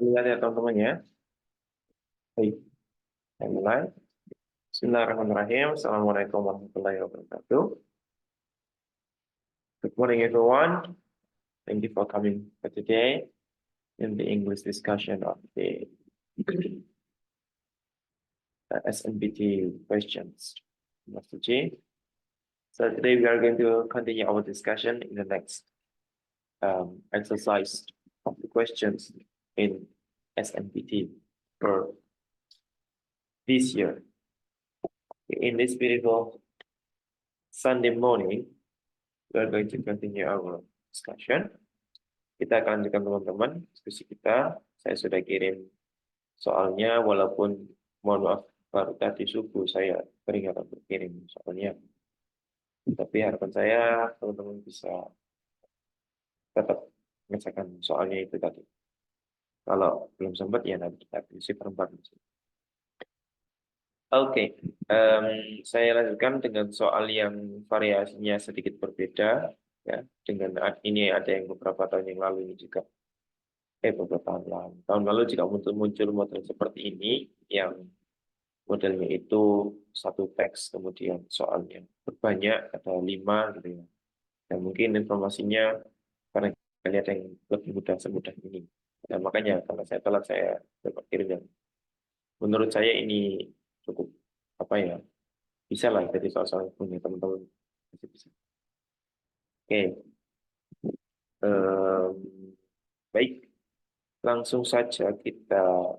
Terlihat ya teman-teman ya. Baik, saya mulai. Bismillahirrahmanirrahim. Assalamualaikum warahmatullahi wabarakatuh. Good morning everyone. Thank you for coming for today in the English discussion of the SNBT questions. Master G. So today we are going to continue our discussion in the next exercise of the questions in SNBT for this year. In this beautiful Sunday morning, we are going to continue our discussion. Kita akan lanjutkan teman-teman diskusi kita. Saya sudah kirim soalnya, walaupun mohon maaf baru tadi subuh saya teringat untuk kirim soalnya. Tapi harapan saya teman-teman bisa tetap mengerjakan soalnya itu tadi. Kalau belum sempat ya nanti kita isi perempat. Oke, saya lanjutkan dengan soal yang variasinya sedikit berbeda, ya. Dengan ini ada yang beberapa tahun yang lalu ini juga, beberapa tahun lalu juga muncul model seperti ini, yang modelnya itu satu teks kemudian soalnya berbanyak, ada 5 gitu ya. Dan mungkin informasinya karena kalian ada yang lebih mudah semudah ini. Nah, makanya karena saya telat saya dapat kirim yang menurut saya ini cukup apa ya, bisa lah jadi soal-soal punya teman-teman bisa. Oke, baik, langsung saja kita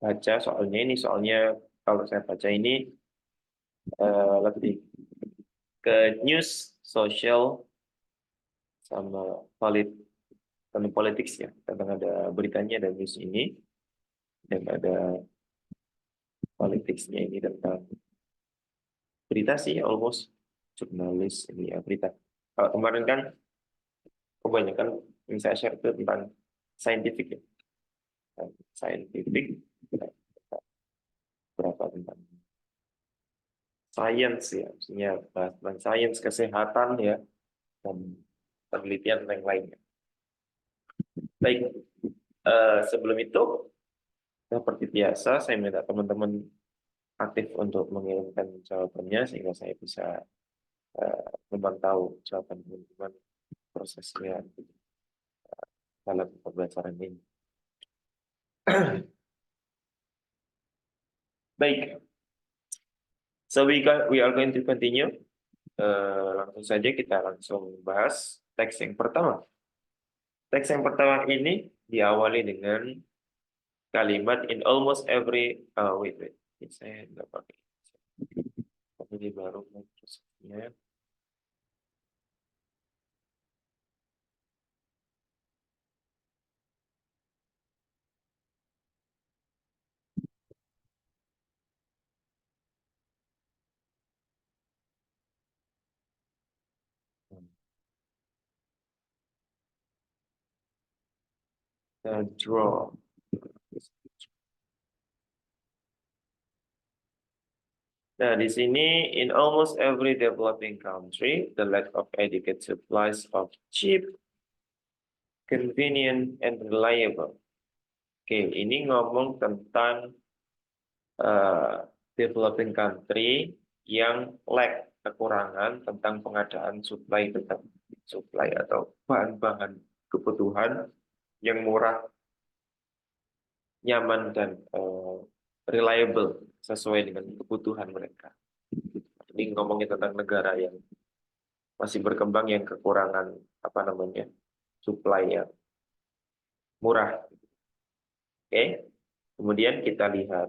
baca soalnya. Ini soalnya kalau saya baca ini lebih ke news, social, sama politik ya. Tentang ada beritanya, ada news ini, dan ada politiknya ini tentang berita sih, almost jurnalis ini ya, berita. Kalau kemarin kan kebanyakan yang saya share itu tentang scientific ya, scientific, berapa tentang science ya, maksudnya tentang science, kesehatan ya, dan penelitian yang lainnya. Baik, sebelum itu seperti biasa saya minta teman-teman aktif untuk mengirimkan jawabannya sehingga saya bisa memantau jawaban teman-teman prosesnya dalam pembelajaran ini. Baik, so we are going to continue. Langsung saja kita langsung bahas teks yang pertama. Teks yang pertama ini diawali dengan kalimat in almost every wait. Saya nggak pakai. Ini baru prosesnya. Draw. Nah, di sini in almost every developing country, the lack of adequate supplies of cheap, convenient, and reliable. Oke, ini ngomong tentang developing country yang lack, kekurangan tentang pengadaan supply atau bahan-bahan kebutuhan yang murah, nyaman, dan reliable sesuai dengan kebutuhan mereka. Ini ngomongin tentang negara yang masih berkembang yang kekurangan supply yang murah. Oke, kemudian kita lihat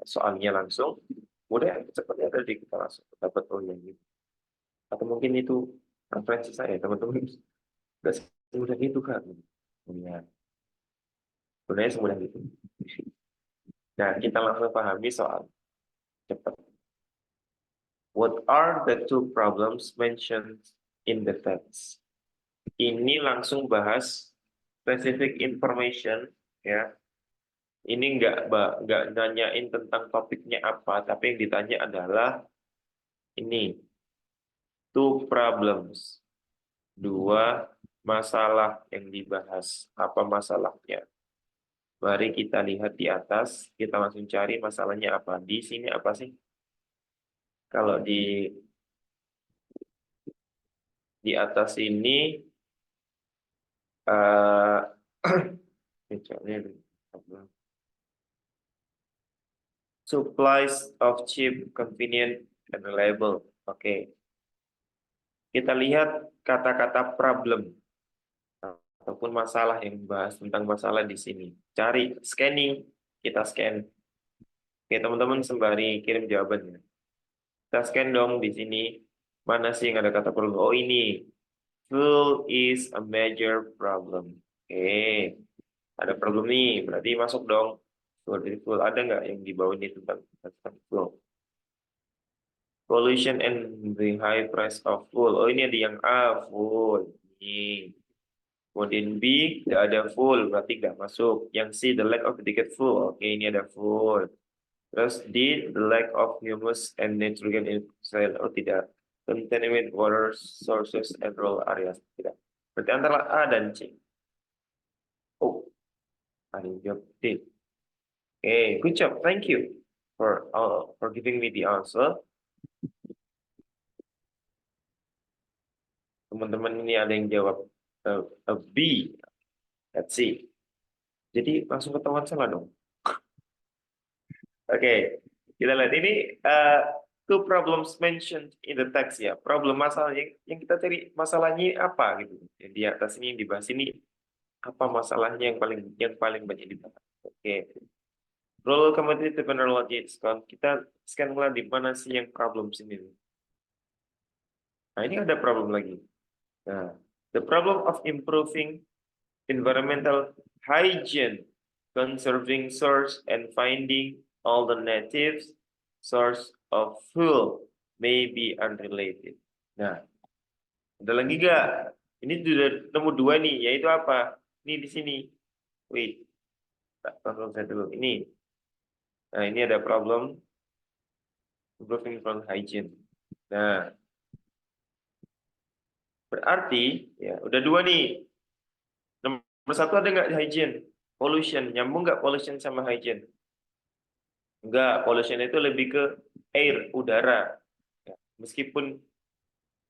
soalnya langsung. Mudah seperti ada di kita langsung dapat yang gitu. Atau mungkin itu referensi saya, teman-teman. Nggak semudah itu kan. Ya. Sebenarnya semudah itu. Nah, kita langsung pahami soal cepat. What are the two problems mentioned in the text? Ini langsung bahas specific information ya. Ini nggak nanyain tentang topiknya apa, tapi yang ditanya adalah ini two problems, dua masalah yang dibahas. Apa masalahnya? Mari kita lihat di atas, kita langsung cari masalahnya apa. Di sini apa sih? Kalau di atas ini eh supplies of cheap, convenient, and reliable. Oke, kita lihat kata-kata problem ataupun masalah yang bahas tentang masalah di sini. Cari scanning, kita scan. Oke, teman-teman sembari kirim jawabannya. Kita scan dong di sini. Mana sih yang ada kata problem? Oh ini, full is a major problem. Oke, ada problem nih, berarti masuk dong. Full ada nggak yang di bawah ini tentang full? Pollution and the high price of fuel. Oh ini ada yang A, full. Ini. Kemudian B, tidak ada full, berarti nggak masuk. Yang C, the lack of adequate fuel. Oke, ini ada full. Terus D, the lack of humus and nitrogen in soil. Oh tidak. Contaminated water sources and rural areas. Tidak. Berarti antara A dan C. Oh, ada yang jawab D. Oke, good job. Thank you for giving me the answer. Teman-teman ini ada yang jawab B. Let's see. Jadi langsung ketahuan salah dong. Oke, kita lihat ini two problems mentioned in the text ya. Problem masalah yang kita cari masalahnya apa gitu. Yang di atas ini yang dibahas ini apa masalahnya yang paling banyak dibahas. Oke. Role commodity technology discount. Kita scan ulang di mana sih yang problem sini. Nah, ini ada problem lagi. Nah, the problem of improving environmental hygiene, conserving source, and finding alternative source of fuel may be unrelated. Nah, ada lagi nggak? Ini sudah nemu dua nih, yaitu apa? Ini di sini. Wait, tonton saya dulu. Ini. Nah, ini ada problem improving environmental hygiene. Nah, berarti ya udah dua nih. Nomor satu ada nggak hygiene? Pollution. Nyambung nggak pollution sama hygiene? Enggak, pollution itu lebih ke air, udara. Ya, meskipun,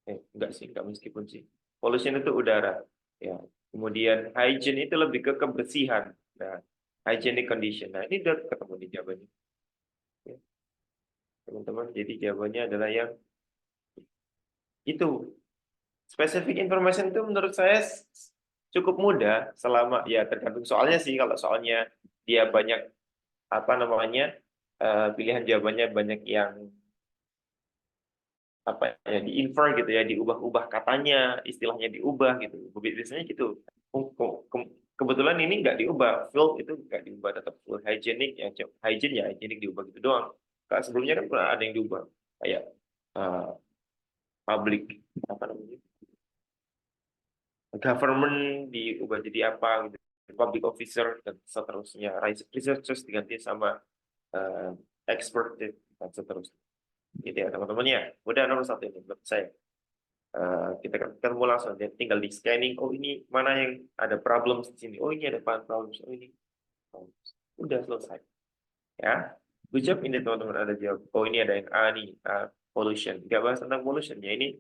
enggak sih, enggak meskipun sih. Pollution itu udara. Ya. Kemudian hygiene itu lebih ke kebersihan. Nah, hygienic condition. Nah, ini udah ketemu di jawabannya. Ya, teman-teman, jadi jawabannya adalah yang itu. Specific information itu menurut saya cukup mudah selama ya tergantung soalnya sih. Kalau soalnya dia banyak apa namanya pilihan jawabannya banyak yang apa ya diinfer gitu ya, diubah-ubah katanya, istilahnya diubah gitu, biasanya gitu. Kebetulan ini nggak diubah, full itu nggak diubah, tetap full hygienic ya, hygiene ya hygienic diubah gitu doang. Kalau sebelumnya kan pernah ada yang diubah kayak uh, public apa namanya government diubah jadi apa gitu, public officer dan seterusnya, researchers diganti sama uh, expert dan seterusnya gitu ya teman-teman ya. Udah nomor satu ini menurut saya. Kita ketemu langsung dia tinggal di scanning, oh ini mana yang ada problem di sini, oh ini ada problem, oh ini problems. Udah selesai ya. Good job ini teman-teman, ada jawab oh ini ada yang A nih, pollution. Nggak bahas tentang pollution ya, ini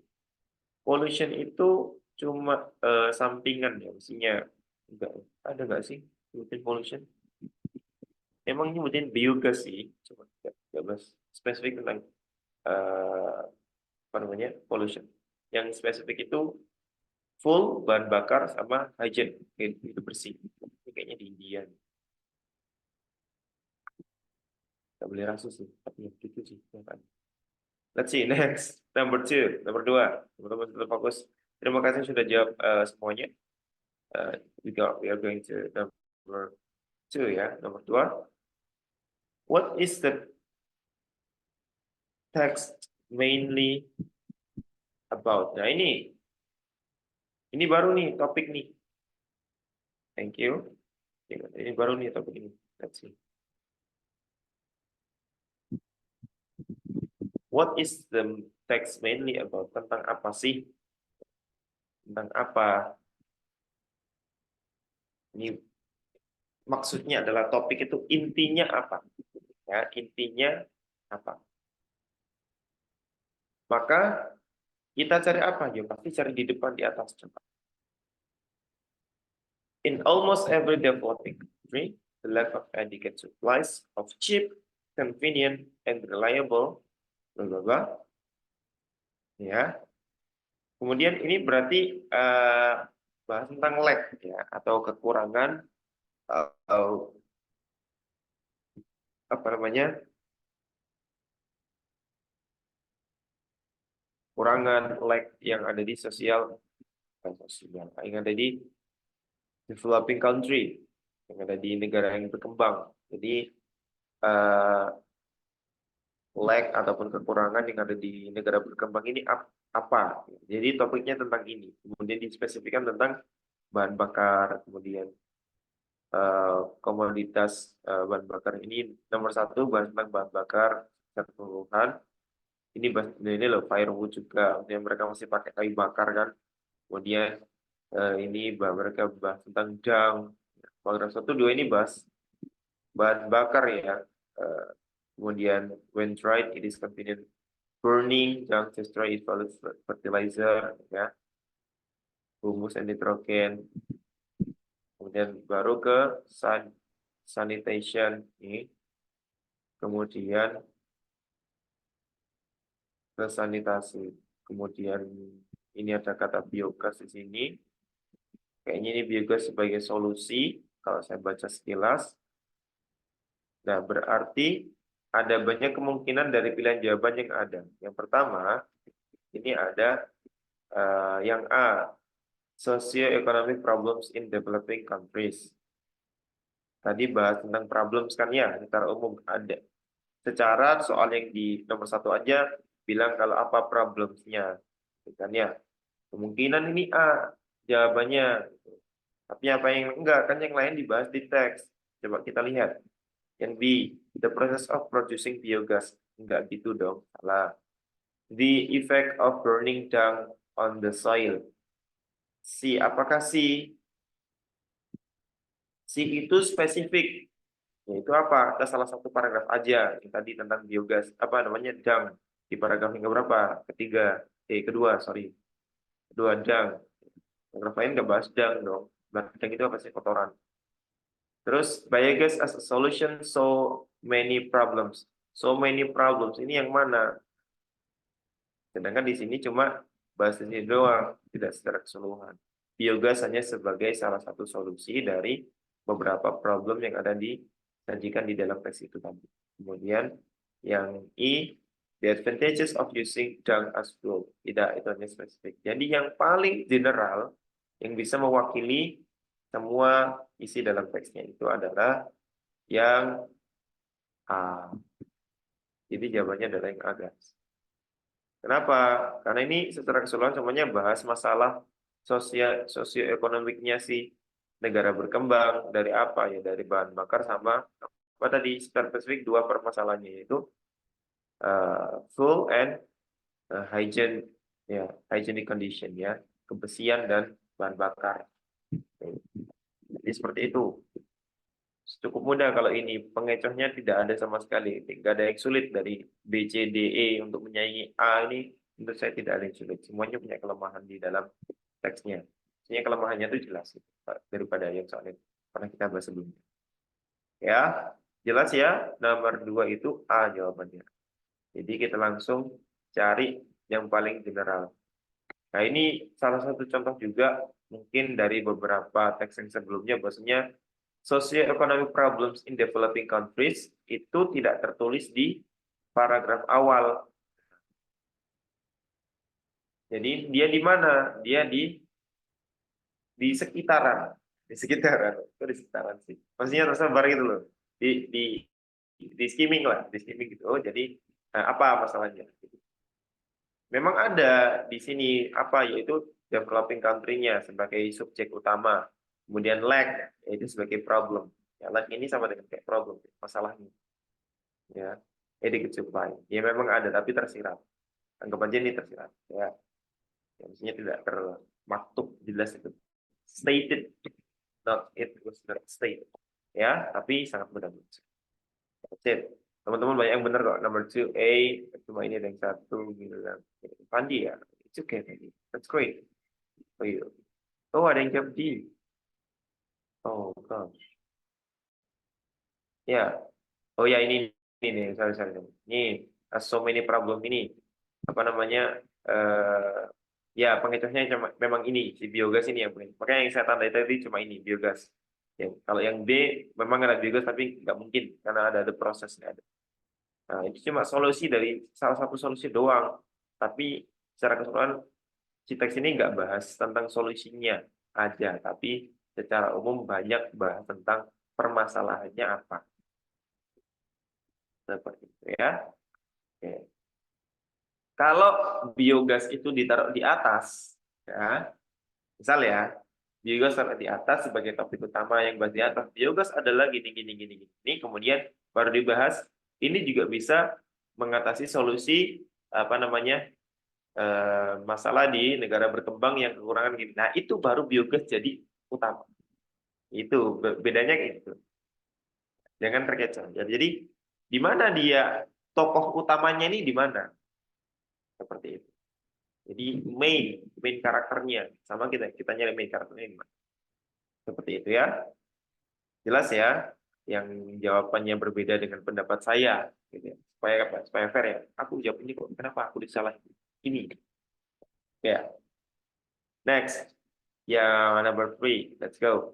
pollution itu cuma sampingan ya, mestinya enggak ada nggak sih nyebutin pollution, emang nyebutin biogas sih, cuma nggak bahas spesifik tentang eh, apa namanya pollution. Yang spesifik itu full bahan bakar sama hygiene, itu bersih. Ini kayaknya di India. Nggak boleh rasus sih, tapi ya gitu sih. Ya kan? Let's see next, number two, nomor dua. Teman-teman tetap fokus. Terima kasih sudah jawab semuanya. We are going to number two ya, nomor dua. What is the text mainly about? Nah ini baru nih topik nih. Thank you. Ini baru nih topik ini. Let's see. What is the text mainly about? Tentang apa sih? Tentang apa Ini maksudnya adalah topik itu intinya apa? Ya, intinya apa? Maka kita cari apa? Ya pasti cari di depan di atas coba. In almost every developing country, the lack of adequate supplies of cheap, convenient, and reliable, bla bla bla, ya. Kemudian ini berarti bahas tentang lack ya atau kekurangan apa namanya kurangan lack yang ada di sosial yang ada di developing country yang ada di negara yang berkembang. Jadi uh, lack ataupun kekurangan yang ada di negara berkembang ini apa? Jadi topiknya tentang ini. Kemudian dispesifikkan tentang bahan bakar, kemudian komoditas bahan bakar ini nomor satu bahas tentang bahan bakar keseluruhan. Ini loh firewood juga, kemudian mereka masih pakai kayu bakar kan. Kemudian ini mereka bahas tentang dung. Paragraf 1, 2 ini bahas bahan bakar ya. Kemudian when dried it is convenient burning, dung destroy is valuable fertilizer ya, humus and nitrogen. Kemudian baru ke sanitation ini. Kemudian ke sanitasi. Kemudian ini ada kata biogas di sini. Kayaknya ini biogas sebagai solusi kalau saya baca sekilas. Nah, berarti ada banyak kemungkinan dari pilihan jawaban yang ada. Yang pertama, ini ada yang A, socio-economic problems in developing countries. Tadi bahas tentang problems kan ya, secara umum ada. Secara soal yang di nomor 1 aja bilang kalau apa problemsnya, kan ya. Kemungkinan ini A jawabannya. Tapi apa yang enggak kan yang lain dibahas di teks. Coba kita lihat. Yang B, the process of producing biogas. Enggak gitu dong, salah. The effect of burning dung on the soil. C, apakah C itu spesifik? Yaitu apa? Kita salah satu paragraf aja yang tadi tentang biogas. Apa namanya dung di paragraf yang berapa? Kedua, sorry. Kedua dung. Paragraf lain nggak bahas dung dong. Dung itu apa sih kotoran? Terus biogas as a solution so many problems. So many problems ini yang mana? Sedangkan di sini cuma bahas di sini doang, tidak secara keseluruhan. Biogas hanya sebagai salah satu solusi dari beberapa problem yang ada disajikan di dalam teks itu tadi. Kemudian yang I, the advantages of using dung as fuel. Tidak, itu hanya spesifik. Jadi yang paling general yang bisa mewakili semua isi dalam teksnya itu adalah yang A. Jadi jawabannya adalah yang A, guys. Kenapa? Karena ini secara keseluruhan semuanya bahas masalah sosioekonomiknya si negara berkembang dari apa ya, dari bahan bakar sama apa tadi secara spesifik dua permasalahannya yaitu full and hygiene ya, hygienic condition ya, kebersihan dan bahan bakar. Jadi seperti itu. Cukup mudah kalau ini pengecohnya tidak ada sama sekali, tidak ada yang sulit dari B, C, D, E untuk menyaingi A ini menurut saya tidak ada yang sulit. Semuanya punya kelemahan di dalam teksnya. Sebenarnya kelemahannya itu jelas daripada yang soal itu pernah kita bahas sebelumnya. Ya, jelas ya. Nomor 2 itu A jawabannya. Jadi kita langsung cari yang paling general. Nah ini salah satu contoh juga mungkin dari beberapa teks yang sebelumnya bahwasanya socio-economic problems in developing countries itu tidak tertulis di paragraf awal. Jadi dia di mana? Dia di sekitaran, itu di sekitaran sih. Maksudnya tersebar gitu loh. Di skimming lah, di skimming gitu. Oh, jadi apa masalahnya? Memang ada di sini apa yaitu developing country-nya sebagai subjek utama. Kemudian lag yaitu sebagai problem. Ya, lag ini sama dengan kayak problem, masalahnya. Ya, adequate supply. Ya memang ada tapi tersirat. Anggap aja ini tersirat. Ya, maksudnya tidak termaktub jelas itu. Stated. not it was not state. Ya, tapi sangat mudah. That's it. Teman-teman banyak yang benar kok. Number 2A, cuma ini ada yang satu bilang Pandi ya. It's okay, Pandi. That's great. Oh, iya. Oh, ada yang jawab D. Oh, gosh. Ya. Oh ya, ini nih, sorry. Ini so many problem ini. Apa namanya? Ya, penghitungannya cuma memang ini si biogas ini yang punya. Makanya yang saya tandai tadi cuma ini biogas. Ya, kalau yang B memang ada biogas tapi nggak mungkin karena ada prosesnya ada. Nah, itu cuma solusi dari salah satu solusi doang. Tapi secara keseluruhan si teks ini nggak bahas tentang solusinya aja, tapi secara umum banyak bahas tentang permasalahannya apa. Seperti itu ya. Oke. Kalau biogas itu ditaruh di atas, ya, misal ya, biogas taruh di atas sebagai topik utama yang bahas di atas. Biogas adalah gini. Ini kemudian baru dibahas. Ini juga bisa mengatasi solusi apa namanya masalah di negara berkembang yang kekurangan gini. Nah itu baru biogas jadi utama. Itu bedanya gitu. Jangan terkecoh. Jadi di mana dia tokoh utamanya ini di mana? Seperti itu. Jadi main karakternya sama kita nyari main karakternya di mana. Seperti itu ya. Jelas ya. Yang jawabannya berbeda dengan pendapat saya, gitu ya. Supaya apa? Supaya fair ya. Aku jawab ini kok. Kenapa aku disalahin? Ini. Ya. Next. Yang number 3. Let's go.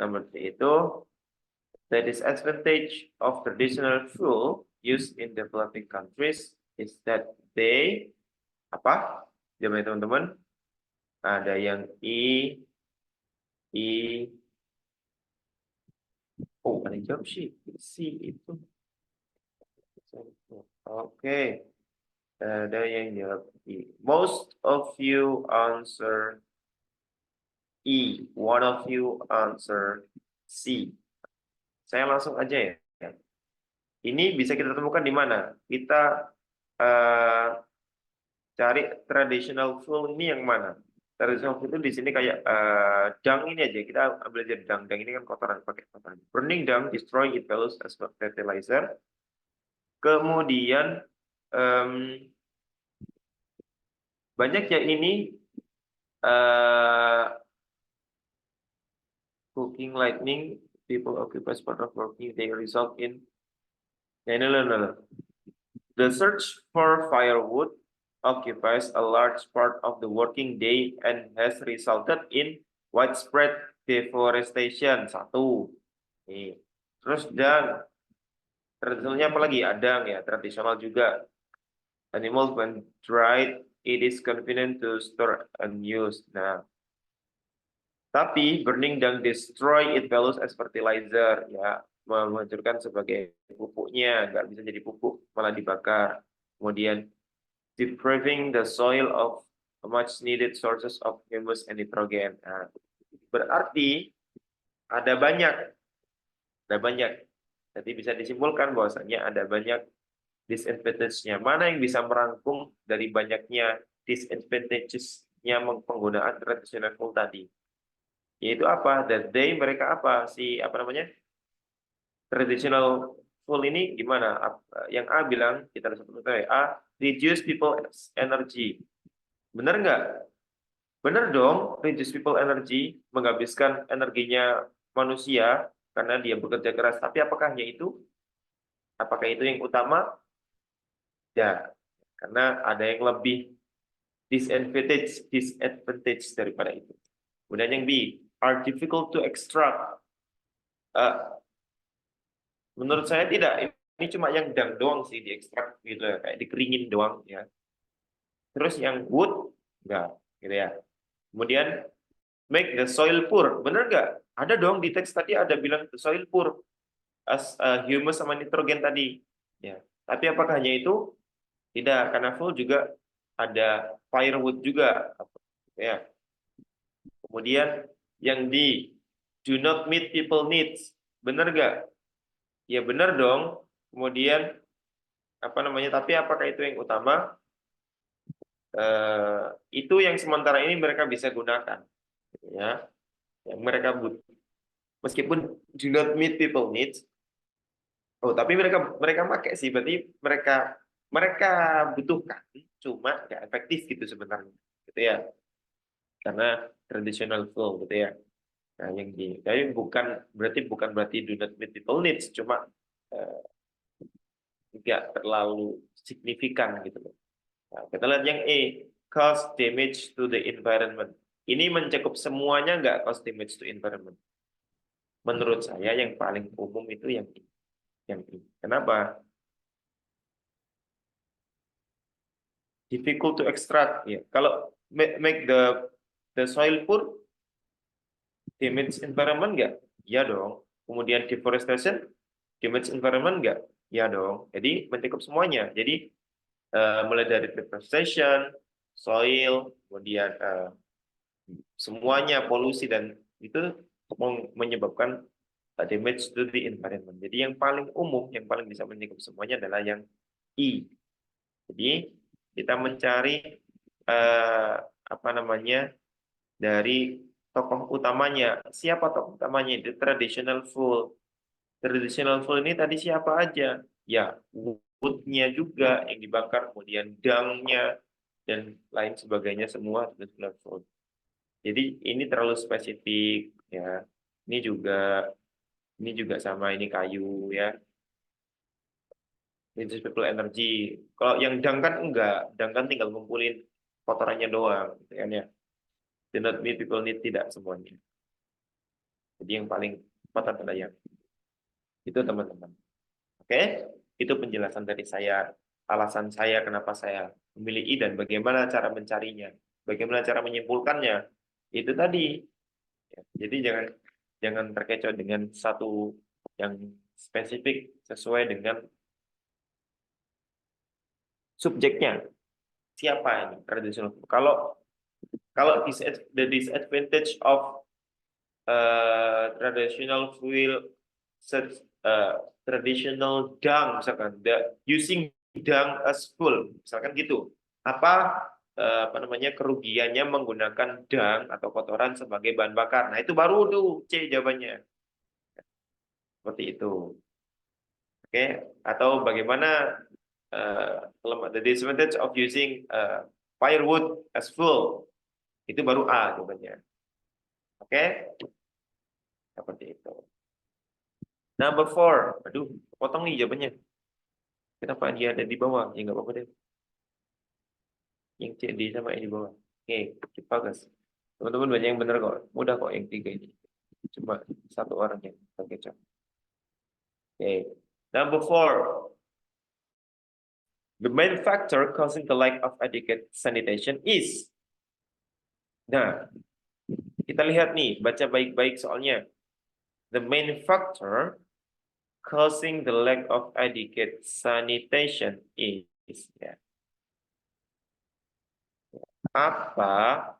Number 3 itu the disadvantage of traditional fuel used in developing countries is that they apa? Jawabnya teman-teman. Ada yang I. Oh, ada yang jawab sih. C itu. Oke. Ada yang jawab I. Most of you answer E. One of you answer C. Saya langsung aja ya. Ini bisa kita temukan di mana? Kita cari traditional fuel ini yang mana? Traditional fuel itu di sini kayak dung ini aja. Kita ambil aja dung. Dung ini kan kotoran, pakai kotoran. Burning dung destroy its values as fertilizer. Kemudian banyak yang ini cooking lightning, people occupy part of working, they result in no. The search for firewood occupies a large part of the working day and has resulted in widespread deforestation. Satu. Nih. Terus dan tradisionalnya apa lagi? Adang ya, tradisional juga. Animals when dried, it is convenient to store and use. Nah, tapi burning dan destroy it values as fertilizer ya, menghancurkan sebagai pupuknya, nggak bisa jadi pupuk, malah dibakar. Kemudian depriving the soil of much needed sources of humus and nitrogen. Nah, berarti ada banyak. Jadi bisa disimpulkan bahwasanya ada banyak disadvantage-nya. Mana yang bisa merangkum dari banyaknya disadvantages-nya penggunaan traditional fuel tadi? Yaitu apa? Mereka apa? Apa namanya? Traditional fuel ini gimana? Yang A bilang, kita sebut A, reduce people energy. Benar nggak? Benar dong, reduce people energy, menghabiskan energinya manusia karena dia bekerja keras. Tapi apakah itu? Apakah itu yang utama? Ya, karena ada yang lebih disadvantage daripada itu. Kemudian yang B, are difficult to extract. Menurut saya tidak. Ini cuma yang dung doang sih diekstrak gitu ya, kayak dikeringin doang ya. Terus yang wood enggak, gitu ya. Kemudian make the soil poor, bener nggak? Ada dong di teks tadi ada bilang the soil poor as humus sama nitrogen tadi. Ya. Tapi apakah hanya itu? Tidak, karena full juga ada firewood juga. Ya. Kemudian yang di do not meet people needs, bener nggak? Ya benar dong. Kemudian apa namanya? Tapi apakah itu yang utama? Itu yang sementara ini mereka bisa gunakan, ya. Yang mereka butuh. Meskipun do not meet people needs. Oh, tapi mereka pakai sih, berarti mereka butuhkan, cuma nggak efektif gitu sebenarnya, gitu ya. Karena traditional flow gitu ya. Nah, tapi bukan berarti do not meet people needs, cuma eh, nggak terlalu signifikan gitu loh. Nah, kita lihat yang E, cause damage to the environment. Ini mencakup semuanya nggak cause damage to environment? Menurut saya yang paling umum itu yang E. Yang E. Kenapa? Difficult to extract. Ya. Kalau make the soil poor, damage environment nggak? Ya dong. Kemudian deforestation, damage environment nggak? Ya dong. Jadi mencakup semuanya. Jadi mulai dari deforestation, soil, kemudian semuanya polusi dan itu menyebabkan damage to the environment. Jadi yang paling umum, yang paling bisa mencakup semuanya adalah yang I. Jadi kita mencari apa namanya dari tokoh utamanya. Siapa tokoh utamanya? The traditional fool. Traditional fool ini tadi siapa aja? Ya, wood-nya juga yang dibakar, kemudian dung-nya dan lain sebagainya semua traditional fool. Jadi ini terlalu spesifik ya. Ini juga sama ini kayu ya. Ini people energy. Kalau yang dung kan enggak, dung kan tinggal ngumpulin kotorannya doang, gitu kan ya. Do not meet people need tidak semuanya. Jadi yang paling tepat adalah yang itu teman-teman. Oke, itu penjelasan dari saya, alasan saya kenapa saya memilih I dan bagaimana cara mencarinya, bagaimana cara menyimpulkannya. Itu tadi. Ya, jadi jangan jangan terkecoh dengan satu yang spesifik sesuai dengan subjeknya. Siapa ini traditional? Kalau kalau the disadvantage of traditional fuel such traditional dung misalkan using dung as fuel misalkan gitu apa namanya kerugiannya menggunakan dung atau kotoran sebagai bahan bakar. Nah itu baru tuh C jawabannya seperti itu. Oke, atau bagaimana the disadvantage of using firewood as fuel itu baru A jawabannya. Oke, seperti itu. Number 4. Aduh, potong nih jawabannya. Kenapa dia ada di bawah? Ya nggak apa-apa deh. Yang C, D sama yang di bawah. Oke, kita gas. Teman-teman banyak yang benar kok. Mudah kok yang 3 ini. Cuma satu orang yang terkecoh. Oke. Number 4. The main factor causing the lack of adequate sanitation is. Nah, kita lihat nih, baca baik-baik soalnya. The main factor causing the lack of adequate sanitation is. Ya. Apa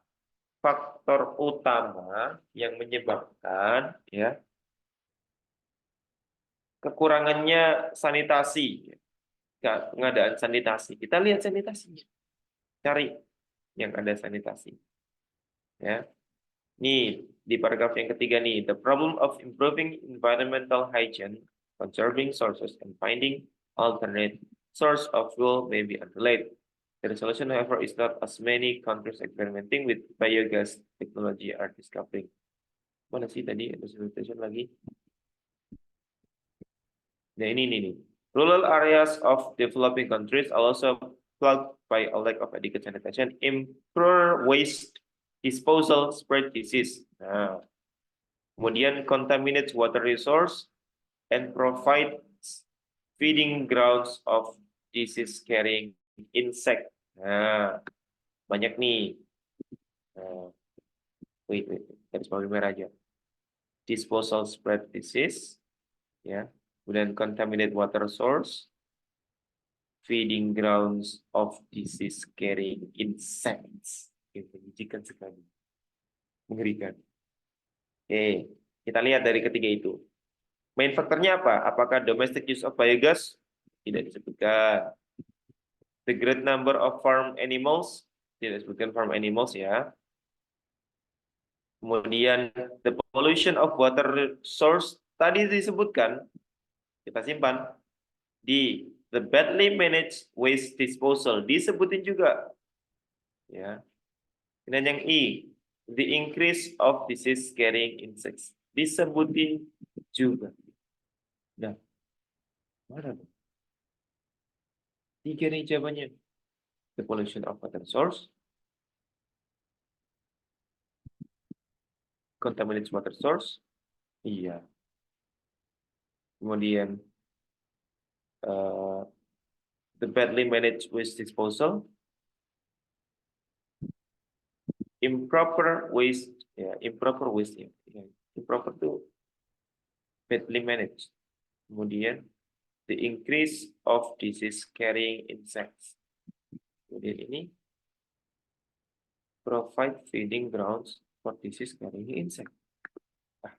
faktor utama yang menyebabkan ya kekurangannya sanitasi, pengadaan sanitasi. Kita lihat sanitasinya, cari yang ada sanitasi. Ya, nih di paragraf yang ketiga nih, the problem of improving environmental hygiene, conserving sources, and finding alternate source of fuel may be unrelated. The solution, however, is not as many countries experimenting with biogas technology are discovering. Mana sih tadi ada solution lagi? Nah ini nih. Rural areas of developing countries are also plagued by a lack of adequate sanitation, improper waste disposal, spread disease. Nah, kemudian contaminates water resource and provides feeding grounds of disease-carrying insect. Nah, banyak nih. Nah, wait, garis bawah merah aja. Disposal spread disease, ya. Kemudian contaminated water source, feeding grounds of disease-carrying insects. Menjijikan sekali. Mengerikan. Oke, kita lihat dari ketiga itu. Main faktornya apa? Apakah domestic use of biogas? Tidak disebutkan. The great number of farm animals? Tidak disebutkan farm animals ya. Kemudian the pollution of water source tadi disebutkan, kita simpan di the badly managed waste disposal disebutin juga, ya. Dan yang I, the increase of disease carrying insects disebutin juga. Nah, mana tuh? Tiga nih jawabannya. The pollution of water source, contaminated water source, iya. Kemudian the badly managed waste disposal, improper waste, ya, improper waste, ya. Improper tuh badly managed. Kemudian the increase of disease carrying insects. Kemudian ini provide feeding grounds for disease carrying insects. Nah,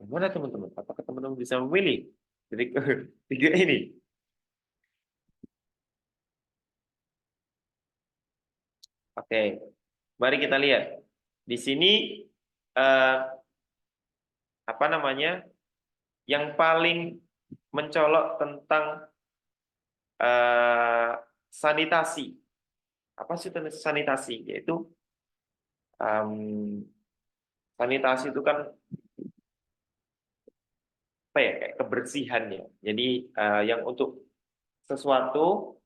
bagaimana teman-teman? Apakah teman-teman bisa memilih dari ketiga ini? Oke, mari kita lihat. Di sini apa namanya? Yang paling mencolok tentang sanitasi. Apa sih sanitasi? Yaitu sanitasi itu kan apa ya, kayak kebersihannya. Jadi yang untuk sesuatu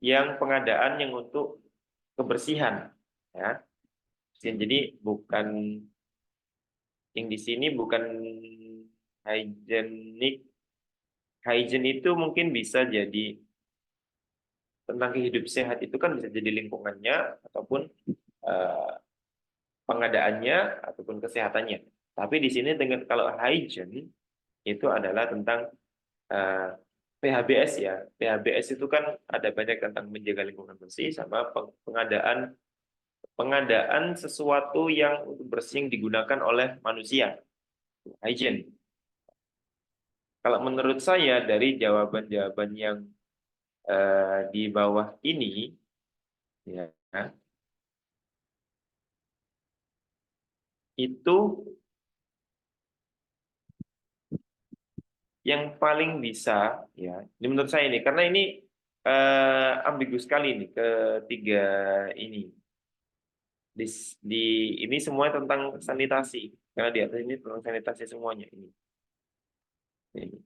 yang pengadaan yang untuk kebersihan, ya. Jadi bukan yang di sini bukan hygienic. Hygiene itu mungkin bisa jadi tentang hidup sehat, itu kan bisa jadi lingkungannya ataupun pengadaannya ataupun kesehatannya. Tapi di sini dengan kalau hygiene itu adalah tentang PHBS, ya. PHBS itu kan ada banyak tentang menjaga lingkungan bersih sama pengadaan sesuatu yang bersih yang digunakan oleh manusia. Hygiene. Kalau menurut saya dari jawaban-jawaban yang di bawah ini, ya, itu yang paling bisa, ya, ini menurut saya ini, karena ini ambigu sekali nih ketiga ini. Di ini semua tentang sanitasi, karena di atas ini tentang sanitasi semuanya ini. Ini.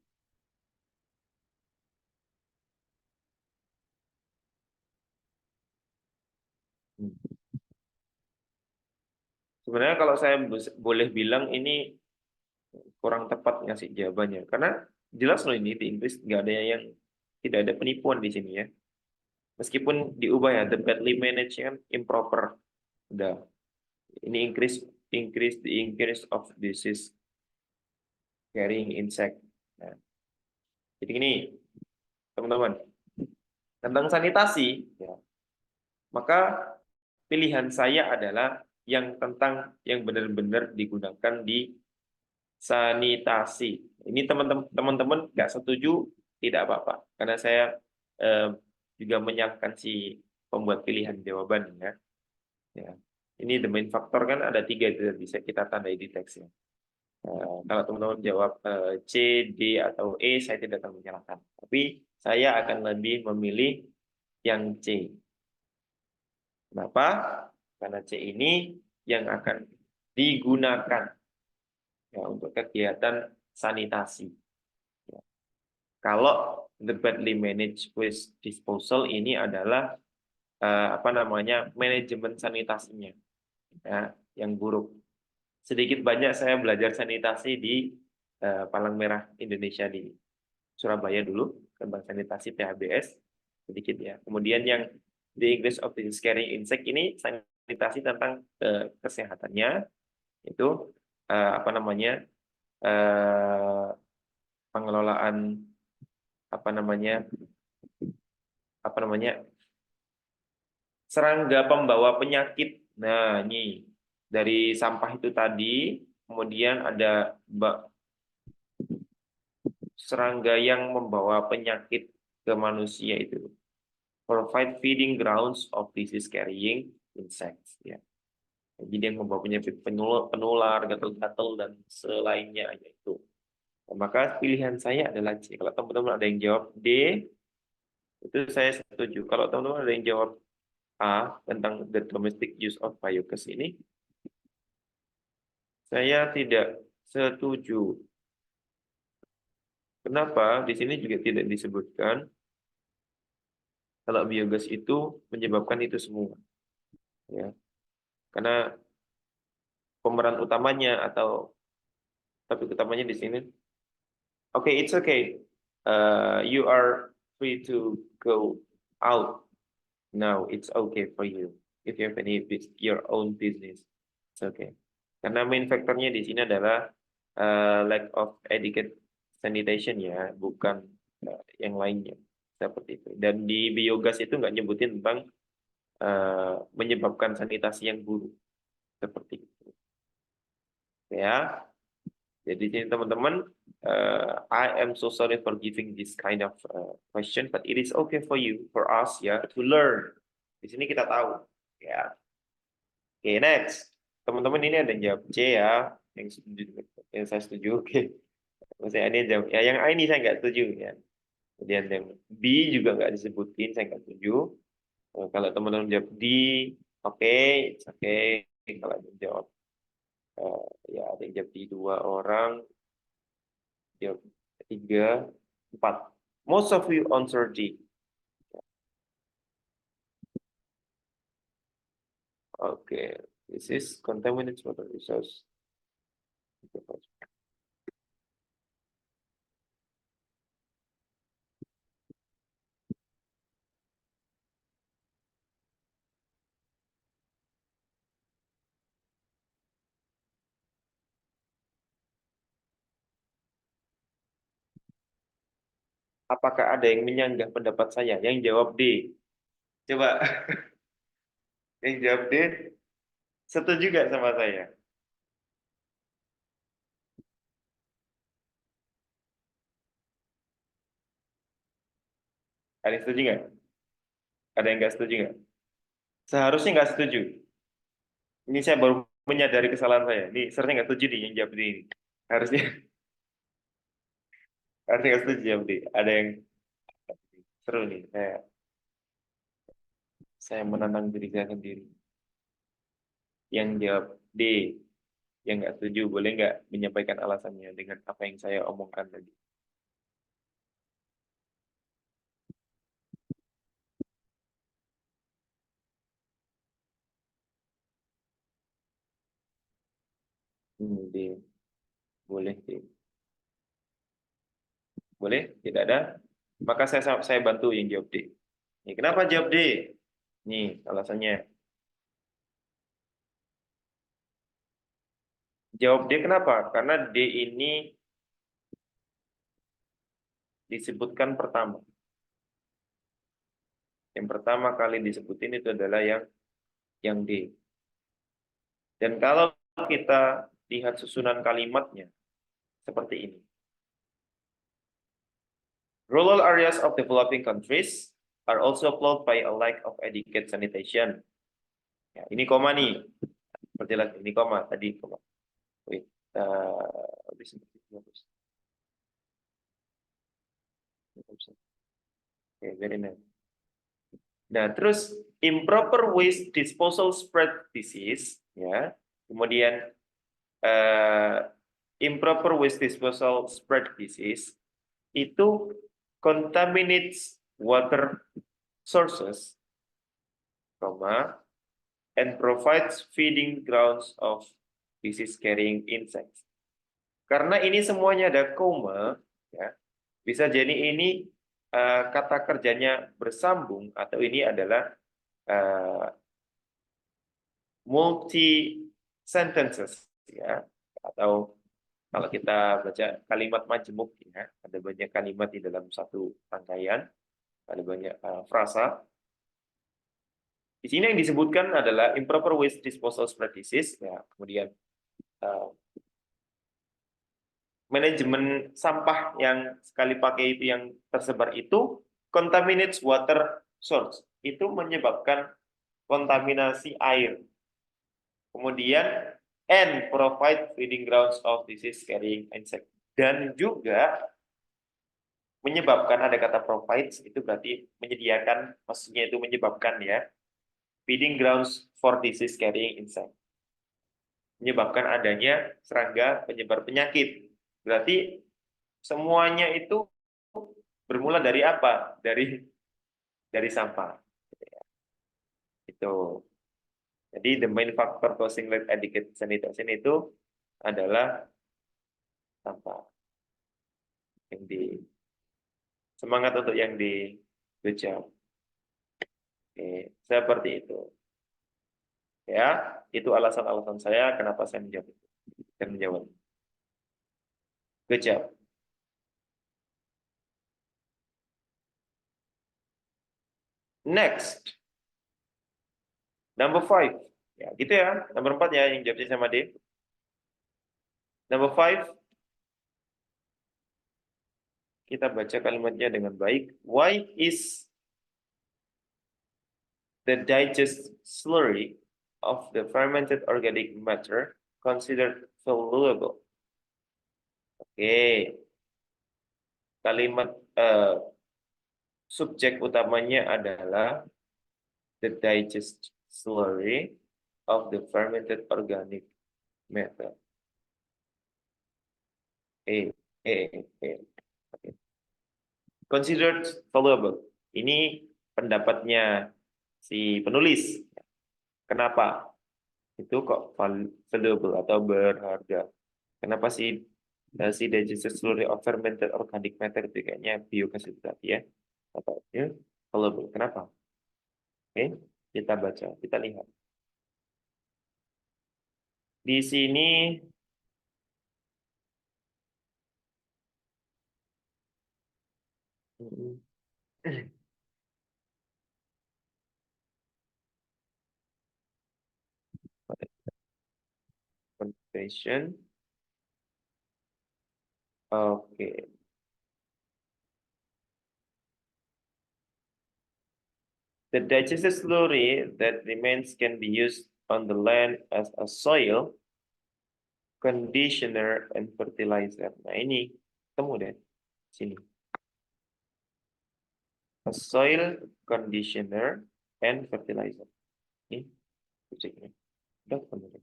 Sebenarnya kalau saya boleh bilang ini kurang tepat ngasih jawabannya, karena jelas loh ini di Inggris nggak ada yang, tidak ada penipuan di sini, ya. Meskipun diubah, ya, the badly managed kan improper, udah. Ini increase the increase of disease carrying insect. Nah, jadi ini teman-teman tentang sanitasi, ya, maka pilihan saya adalah yang tentang yang benar-benar digunakan di sanitasi. Ini teman-teman nggak setuju, tidak apa-apa, karena saya juga menyiapkan si pembuat pilihan jawaban, ya. Ya. Ini the main factor kan ada 3 itu bisa kita tandai di teksnya. Kalau teman-teman jawab C, D, atau E, saya tidak akan menyalahkan. Tapi saya akan lebih memilih yang C. Kenapa? Karena C ini yang akan digunakan, ya, untuk kegiatan sanitasi. Ya. Kalau the badly managed waste disposal ini adalah apa namanya, manajemen sanitasinya, ya, yang buruk. Sedikit banyak saya belajar sanitasi di Palang Merah Indonesia di Surabaya dulu, tentang sanitasi PHBS sedikit, ya. Kemudian yang the English of the Carrying Insect ini sanitasi tentang kesehatannya, itu apa namanya, pengelolaan apa namanya serangga pembawa penyakit. Nah, ini dari sampah itu tadi, kemudian ada serangga yang membawa penyakit ke manusia itu. Provide feeding grounds of disease carrying insects, ya. Jadi yang membawa penyakit penular, gatal-gatal dan selainnya yaitu. Maka pilihan saya adalah C. Kalau teman-teman ada yang jawab D, itu saya setuju. Kalau teman-teman ada yang jawab A tentang the domestic use of biogas ini, saya tidak setuju. Kenapa? Di sini juga tidak disebutkan kalau biogas itu menyebabkan itu semua. Ya. Karena pemeran utamanya atau topik utamanya di sini. Okay, it's okay. You are free to go out now. It's okay for you. If you have your own business, it's okay. Karena main faktornya di sini adalah lack of adequate sanitation ya, bukan yang lainnya seperti itu. Dan di biogas itu nggak nyebutin tentang menyebabkan sanitasi yang buruk seperti itu. Ya, jadi sini teman-teman, I am so sorry for giving this kind of question, but it is okay for us ya to learn. Di sini kita tahu ya. Oke, next. Teman-teman ini ada yang jawab C ya, yang saya setuju. Oke. Maksudnya ini jawab, ya yang A ini saya nggak setuju ya. Kemudian yang B juga nggak disebutin, saya nggak setuju. Kalau teman-teman jawab D, oke, oke. Kalau ada yang jawab ya ada yang jawab D 2 orang, jawab 3, 4. Most of you answer D. Oke, this is contaminated water resource. Apakah ada yang menyanggah pendapat saya? Yang jawab D. Coba, yang jawab D, setuju gak sama saya? Ada yang setuju nggak? Ada yang nggak setuju nggak? Seharusnya nggak setuju. Ini saya baru menyadari kesalahan saya. Ini seharusnya nggak setuju nih yang jawab D ini. Harusnya, harusnya nggak setuju jawab D. Ada yang seru nih. Saya menantang diri saya sendiri. Yang jawab D, yang nggak setuju, boleh nggak menyampaikan alasannya dengan apa yang saya omongkan tadi? D, boleh D. Boleh? Tidak ada? Maka saya bantu yang jawab D. Nih, kenapa jawab D? Nih, alasannya. Jawab D kenapa? Karena D ini disebutkan pertama. Yang pertama kali disebutin itu adalah yang D. Dan kalau kita lihat susunan kalimatnya seperti ini. Rural areas of developing countries are also plagued by a lack of adequate sanitation. Ya, ini koma nih. Perjelas ini koma tadi koma. Wait, okay, very nice. Nah, terus improper waste disposal spread disease, ya. Kemudian improper waste disposal spread disease itu contaminates water sources, and provides feeding grounds of disease-carrying insects. Karena ini semuanya ada koma, ya, bisa jadi ini kata kerjanya bersambung atau ini adalah multi sentences, ya, atau kalau kita baca kalimat majemuk, ya, ada banyak kalimat di dalam satu rangkaian, ada banyak frasa. Di sini yang disebutkan adalah improper waste disposal practices, ya, kemudian manajemen sampah yang sekali pakai itu yang tersebar itu contaminates water source, itu menyebabkan kontaminasi air. Kemudian and provide feeding grounds of disease carrying insect. Dan juga menyebabkan, ada kata provides, itu berarti menyediakan, maksudnya itu menyebabkan ya, feeding grounds for disease carrying insect. Menyebabkan adanya serangga penyebar penyakit. Berarti semuanya itu bermula dari apa? Dari sampah. Itu. Jadi the main factor causing lead adequate sanitation itu adalah sampah. Yang di semangat untuk yang di good job. Oke, seperti itu. Ya, itu alasan-alasan saya kenapa saya menjawab itu. Dan menjawab. Good job. Next. Number 5. Ya, gitu ya. Nomor 4 ya yang jawabnya sama D. Number 5. Kita baca kalimatnya dengan baik. Why is the digest slurry of the fermented organic matter considered valuable? Oke. Kalimat subjek utamanya adalah the digest slurry of the fermented organic matter. Okay. Considered valuable. Ini pendapatnya si penulis. Kenapa? Itu kok valuable atau berharga. Kenapa si digested slurry of fermented organic matter itu kayaknya biogas itu tadi ya. Atau ya, valuable. Kenapa? Oke, kita baca, kita lihat. Di sini confession. Oke. The digested slurry that remains can be used on the land as a soil, conditioner, and fertilizer. Nah ini temu deh sini. A soil, conditioner, and fertilizer. Ini ceknya. Udah teman-teman.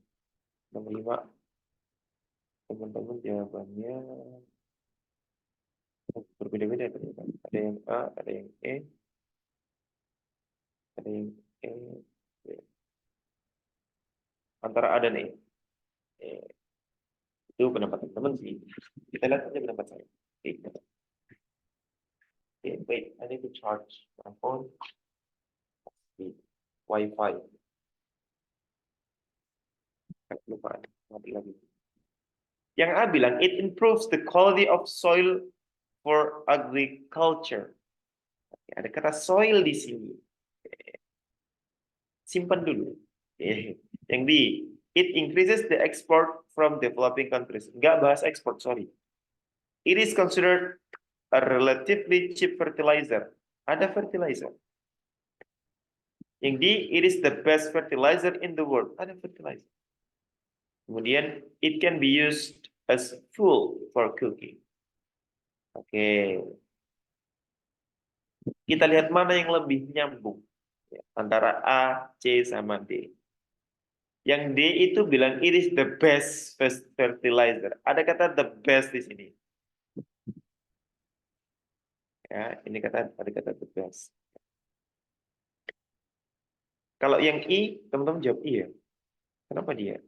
Nomor 5. Teman-teman jawabannya berbeda-beda ternyata. Ada yang A, ada yang E, ada yang E. Antara A dan E. Itu pendapat teman-teman sih. Kita lihat aja pendapat saya. Okay, wait, I need to charge my phone. The Wi-Fi. Lupa, mati lagi. Yang A bilang, it improves the quality of soil for agriculture. Ada kata soil di sini. Simpan dulu. Yang B, it increases the export from developing countries. Enggak bahas export, sorry. It is considered a relatively cheap fertilizer. Ada fertilizer. Yang D, it is the best fertilizer in the world. Ada fertilizer. Kemudian, it can be used as fuel for cooking. Oke. Kita lihat mana yang lebih nyambung. Antara A, C, sama D. Yang D itu bilang it is the best fertilizer. Ada kata the best di sini. Ya, ini ada kata the best. Kalau yang I, teman-teman jawab I ya. Kenapa dia?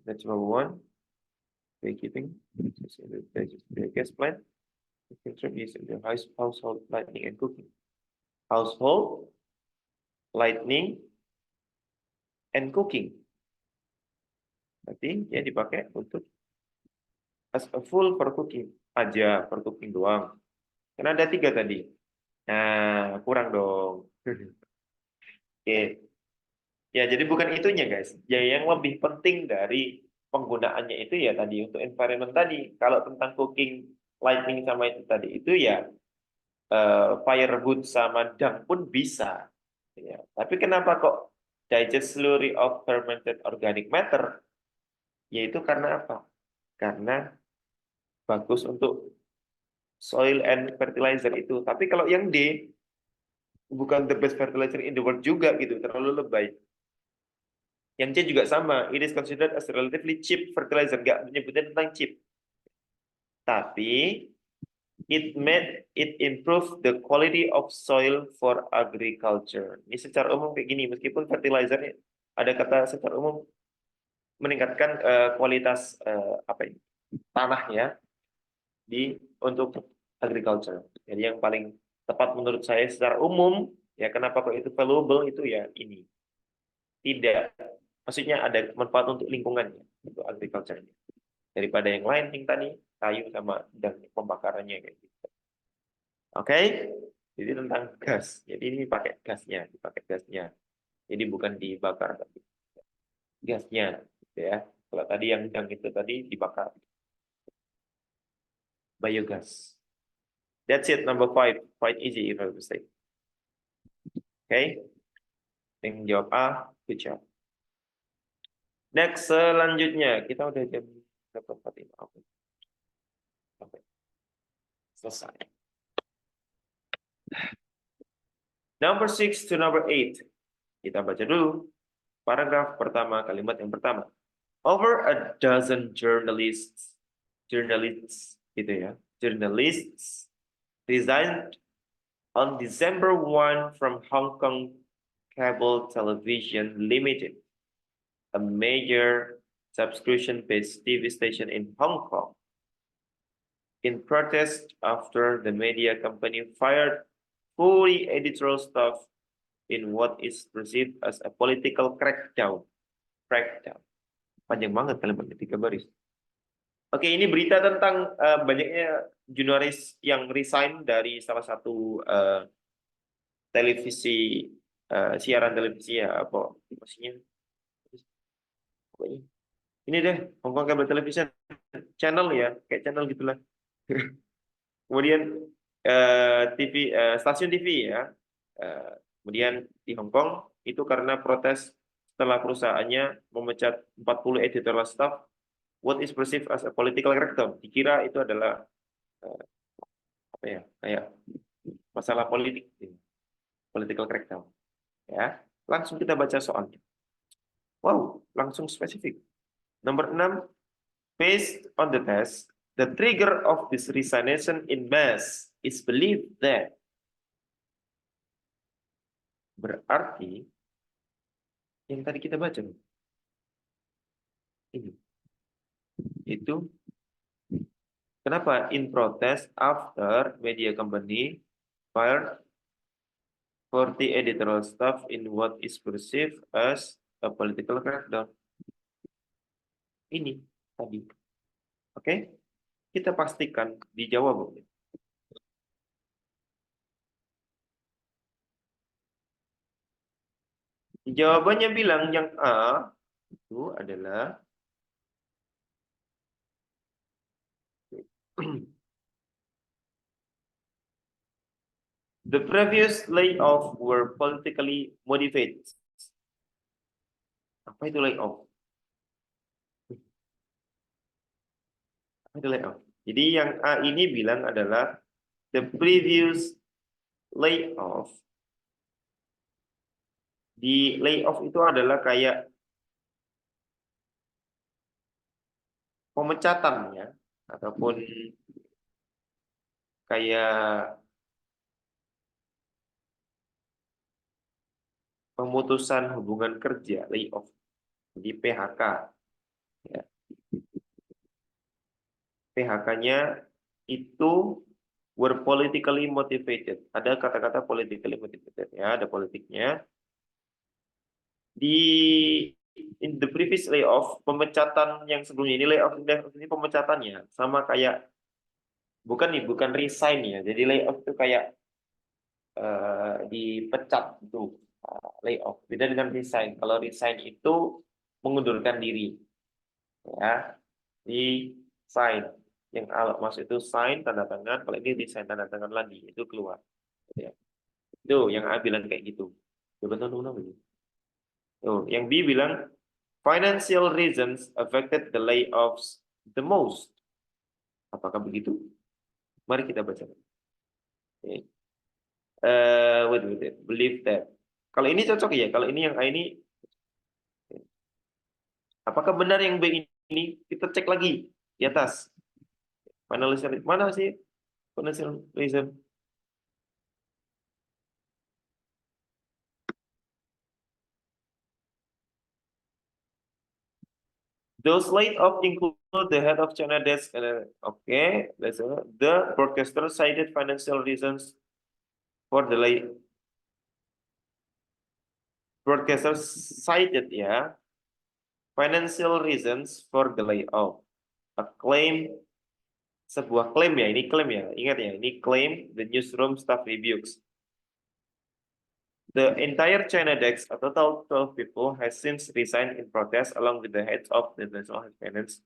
That's number 1. Beekeeping. The gas plant. Contributes in the household lighting and cooking. Household, lighting, and cooking. Berarti ya dipakai untuk as a full for cooking aja, for cooking doang. Karena ada 3 tadi. Nah, kurang dong. Oke. Ya, jadi bukan itunya guys. Ya, yang lebih penting dari penggunaannya itu ya tadi untuk environment tadi. Kalau tentang cooking, lighting sama itu tadi itu ya firewood sama dung pun bisa. Ya. Tapi kenapa kok digest slurry of fermented organic matter? Yaitu karena apa? Karena bagus untuk soil and fertilizer itu. Tapi kalau yang D bukan the best fertilizer in the world juga gitu, terlalu lebay. Yang C juga sama, it is considered as relatively cheap fertilizer, nggak menyebutnya tentang cheap. Tapi it improve the quality of soil for agriculture. Ini secara umum kayak gini, meskipun fertilizer ada kata secara umum meningkatkan kualitas apa ini tanahnya untuk agriculture. Jadi yang paling tepat menurut saya secara umum ya kenapa kok itu valuable itu ya ini tidak maksudnya ada manfaat untuk lingkungannya untuk agriculture-nya daripada yang lain yang tadi kayu sama dan pembakarannya kayak gitu. Oke, jadi tentang gas. Jadi ini pakai gasnya, dipakai gasnya. Jadi bukan dibakar tapi gasnya, gitu ya. Kalau tadi yang itu tadi dibakar biogas. That's it, number 5. Quite easy if I would say. Oke, yang jawab A, good job. Next, selanjutnya kita udah jam berapa ini? Oke, selesai. Number 6 to number 8. Kita baca dulu paragraf pertama, kalimat yang pertama. Over a dozen journalists gitu ya, journalists resigned on December 1 from Hong Kong Cable Television Limited, a major subscription-based TV station in Hong Kong, in protest after the media company fired 40 editorial staff in what is perceived as a political crackdown. Panjang banget kalimatnya 3 baris. Oke, ini berita tentang banyaknya jurnalis yang resign dari salah satu televisi siaran televisi ya apa maksudnya ini deh Hong Kong Cable Television channel ya kayak channel gitulah. Kemudian TV stasiun TV ya. Kemudian di Hong Kong itu karena protes setelah perusahaannya memecat 40 editorial staff, what is perceived as a political crackdown. Dikira itu adalah apa ya kayak masalah politik, political crackdown. Ya, langsung kita baca soalnya. Wow, langsung spesifik. Nomor 6, based on the test, the trigger of this resignation in mass is believed that. Berarti yang tadi kita baca ini itu kenapa in protest after media company fired 40 editorial staff in what is perceived as a political crackdown. Ini tadi. Oke? Kita pastikan dijawab. Jawabannya bilang yang A itu adalah the previous layoff were politically motivated. Apa itu layoff? Apa itu layoff? Jadi yang A ini bilang adalah the previous layoff. Di layoff itu adalah kayak pemecatan ya, ataupun kayak pemutusan hubungan kerja, layoff. Jadi PHK. Ya. PHK-nya itu were politically motivated. Ada kata-kata politically motivated ya, ada politiknya. Di in the previous layoff, pemecatan yang sebelumnya ini layoff ini pemecatannya sama kayak bukan resign ya. Jadi layoff itu kayak dipecat itu layoff. Beda dengan resign. Kalau resign itu mengundurkan diri. ya, di sign. Yang kalau masuk itu sign tanda tangan, kalau ini desain tanda tangan lagi itu keluar. Ya. Itu yang A bilang kayak gitu. Coba tonton begitu. Tuh, yang B bilang financial reasons affected the layoffs the most. Apakah begitu? Mari kita baca. Oke. Wait. Believe that. Kalau ini cocok ya. Kalau ini yang A ini, apakah benar yang B ini? Kita cek lagi di atas. Mana sih financial reason? Those laid off include the head of China desk. Okay, the broadcaster cited financial reasons for the lay. Broadcaster cited ya financial reasons for the layoff. A claim, sebuah klaim ya, ini klaim ya, ingat ya, ini klaim the newsroom staff rebukes. The entire China desk, a total 12 people, has since resigned in protest along with the heads of the national finance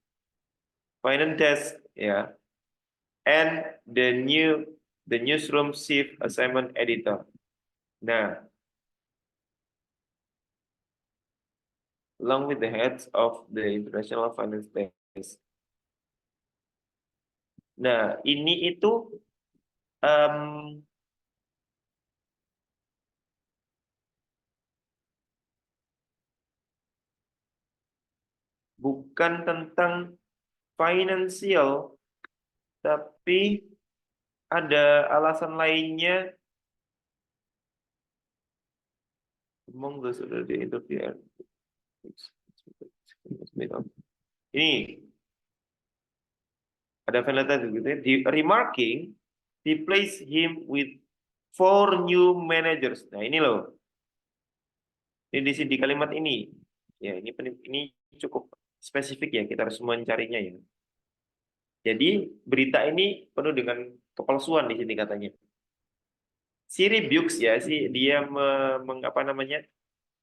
desk, ya, and the newsroom chief assignment editor. Nah, along with the heads of the international finance desk. Nah, ini itu bukan tentang finansial, tapi ada alasan lainnya. Among those already interviewed. Ini ada validasi gitu ya. Di remarking, replace him with 4 new managers. Nah ini loh. Ini di kalimat ini. Ya ini cukup spesifik ya. Kita harus mencarinya ya. Jadi berita ini penuh dengan kepalsuan di sini katanya. Si rebukes ya, dia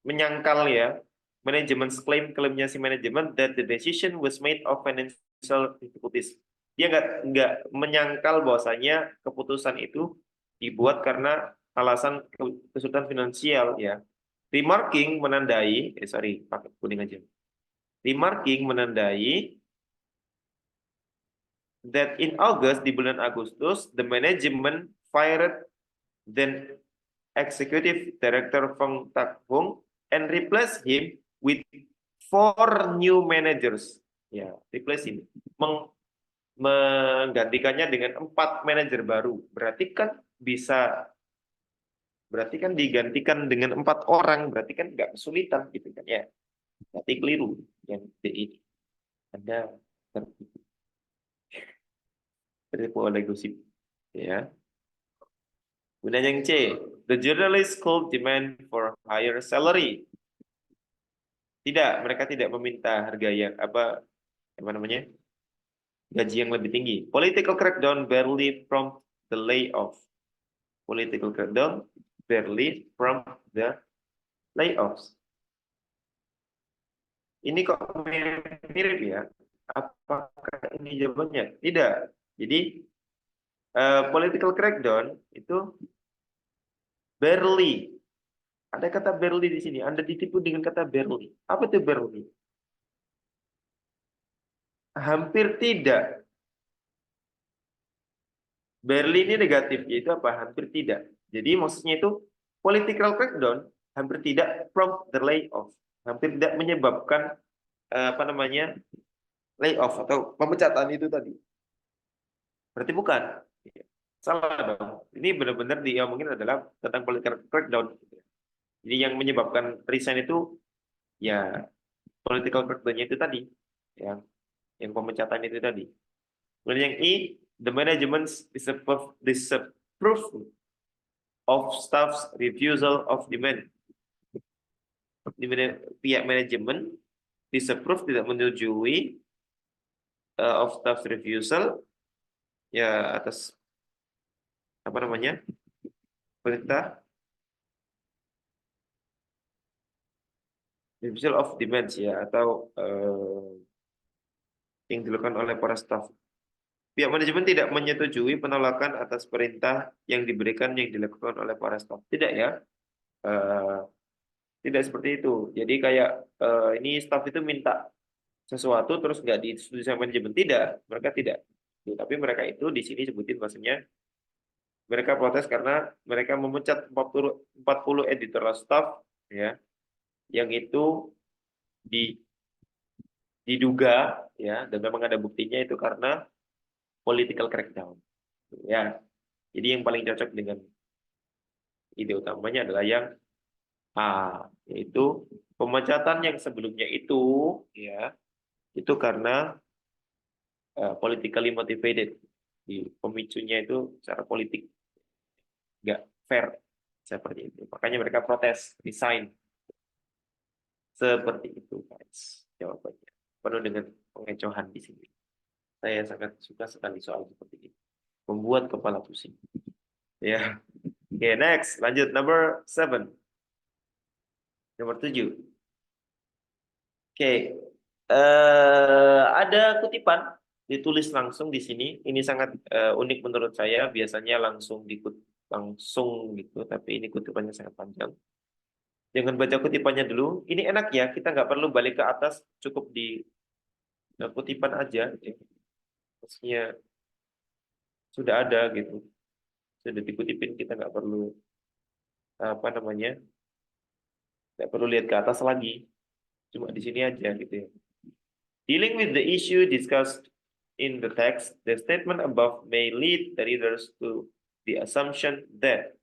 menyangkal ya manajemen klaimnya si manajemen that the decision was made of financial difficulties. Dia nggak menyangkal bahwasanya keputusan itu dibuat karena alasan kesulitan finansial ya. Remarking menandai, pakai kuning aja. Remarking menandai that in August, di bulan Agustus, the management fired then executive director Feng Tak Hung and replace him with 4 new managers. Ya, replace him. Menggantikannya dengan 4 manajer baru. Berarti kan digantikan dengan 4 orang, berarti kan nggak kesulitan gitu kan ya. Berarti keliru yang ini. Anda tertipu oleh gosip. Ya. Kemudian yang C, the journalist could demand for higher salary. Tidak, mereka tidak meminta harga yang apa namanya? Gaji yang lebih tinggi. Political crackdown barely prompt the layoff. Political crackdown barely prompt the layoffs. Ini kok mirip ya? Apakah ini jawabannya? Tidak. Jadi political crackdown itu barely. Ada kata barely di sini. Anda ditipu dengan kata barely. Apa itu barely? Hampir tidak. Barely ini negatif, yaitu apa? Hampir tidak. Jadi maksudnya itu political crackdown hampir tidak prompt the layoff, hampir tidak menyebabkan layoff atau pemecatan itu tadi. Berarti bukan. Salah dong. Ini benar-benar dia mungkin adalah tentang political crackdown. Jadi yang menyebabkan resign itu ya political crackdown itu tadi, yang pemecatan itu tadi. Kemudian yang I, the management disapprove of staff's refusal of demand. Pihak manajemen disapprove, tidak menyetujui of staff's refusal ya atas perintah refusal of demands ya atau yang dilakukan oleh para staf. Pihak manajemen tidak menyetujui penolakan atas perintah yang diberikan yang dilakukan oleh para staf. Tidak ya. Eh, Tidak seperti itu. Jadi kayak ini staf itu minta sesuatu terus nggak disetujui sama manajemen. Tidak, mereka tidak. Tapi mereka itu di sini sebutin maksudnya mereka protes karena mereka memecat 40 editorial staff ya yang itu di- diduga ya dan memang ada buktinya itu karena political crackdown. Ya. Jadi yang paling cocok dengan ide utamanya adalah yang A, yaitu pemecatan yang sebelumnya itu ya itu karena politically motivated. Di pemicunya itu secara politik nggak fair seperti itu. Makanya mereka protes, resign seperti itu, guys. Jawabannya penuh dengan pengecohan di sini. Saya sangat suka sekali soal seperti ini. Membuat kepala pusing. Ya, oke, next, lanjut number 7, nomor 7. Oke, ada kutipan ditulis langsung di sini. Ini sangat unik menurut saya. Biasanya langsung langsung gitu, tapi ini kutipannya sangat panjang. Jangan baca kutipannya dulu. Ini enak ya, kita nggak perlu balik ke atas, cukup di kutipan aja. Ya. Maksudnya sudah ada gitu, sudah dikutipin, kita nggak perlu apa namanya, nggak perlu lihat ke atas lagi. Cuma di sini aja gitu ya. Dealing with the issue discussed in the text, the statement above may lead the readers to the assumption that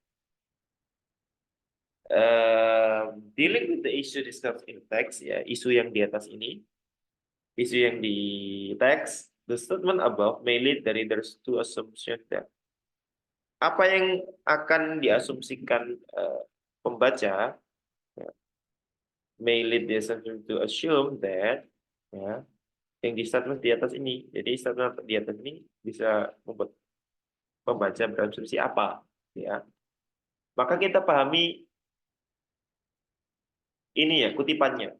dealing with the issue discussed in the text, ya isu yang di atas ini, isu yang di teks, the statement above may lead the readers to assumption that apa yang akan diasumsikan pembaca ya, may lead the assumption to assume that ya, yang di statement di atas ini. Jadi statement di atas ini bisa membuat pembaca berasumsi apa, ya. Maka kita pahami ini ya kutipannya.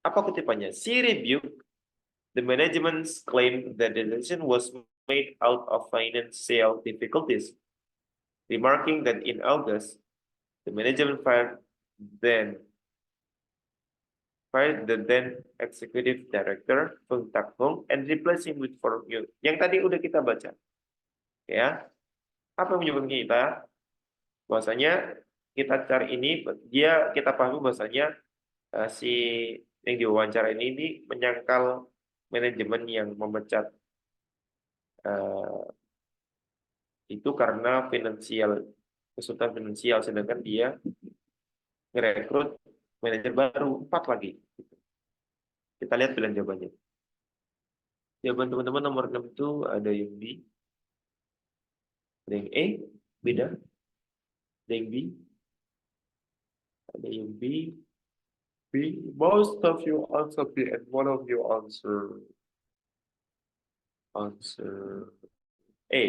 Apa kutipannya? She rebuked the management's claim that the decision was made out of financial difficulties, remarking that in August the management fired the then executive director Feng Tak Hong and replaced him with four new. Yang tadi udah kita baca, ya. Apa yang menyebabkan kita? Bahwasanya kita cari ini, kita pahami bahwasanya si yang diwawancara ini menyangkal manajemen yang memecat itu karena kesulitan finansial, sedangkan dia merekrut manajer baru 4 lagi. Kita lihat pilihan jawabannya. Jawaban teman-teman nomor 6 itu ada yang B, ada yang E, beda, ada yang B, ada yang B, most of you answer B and one of you answer A.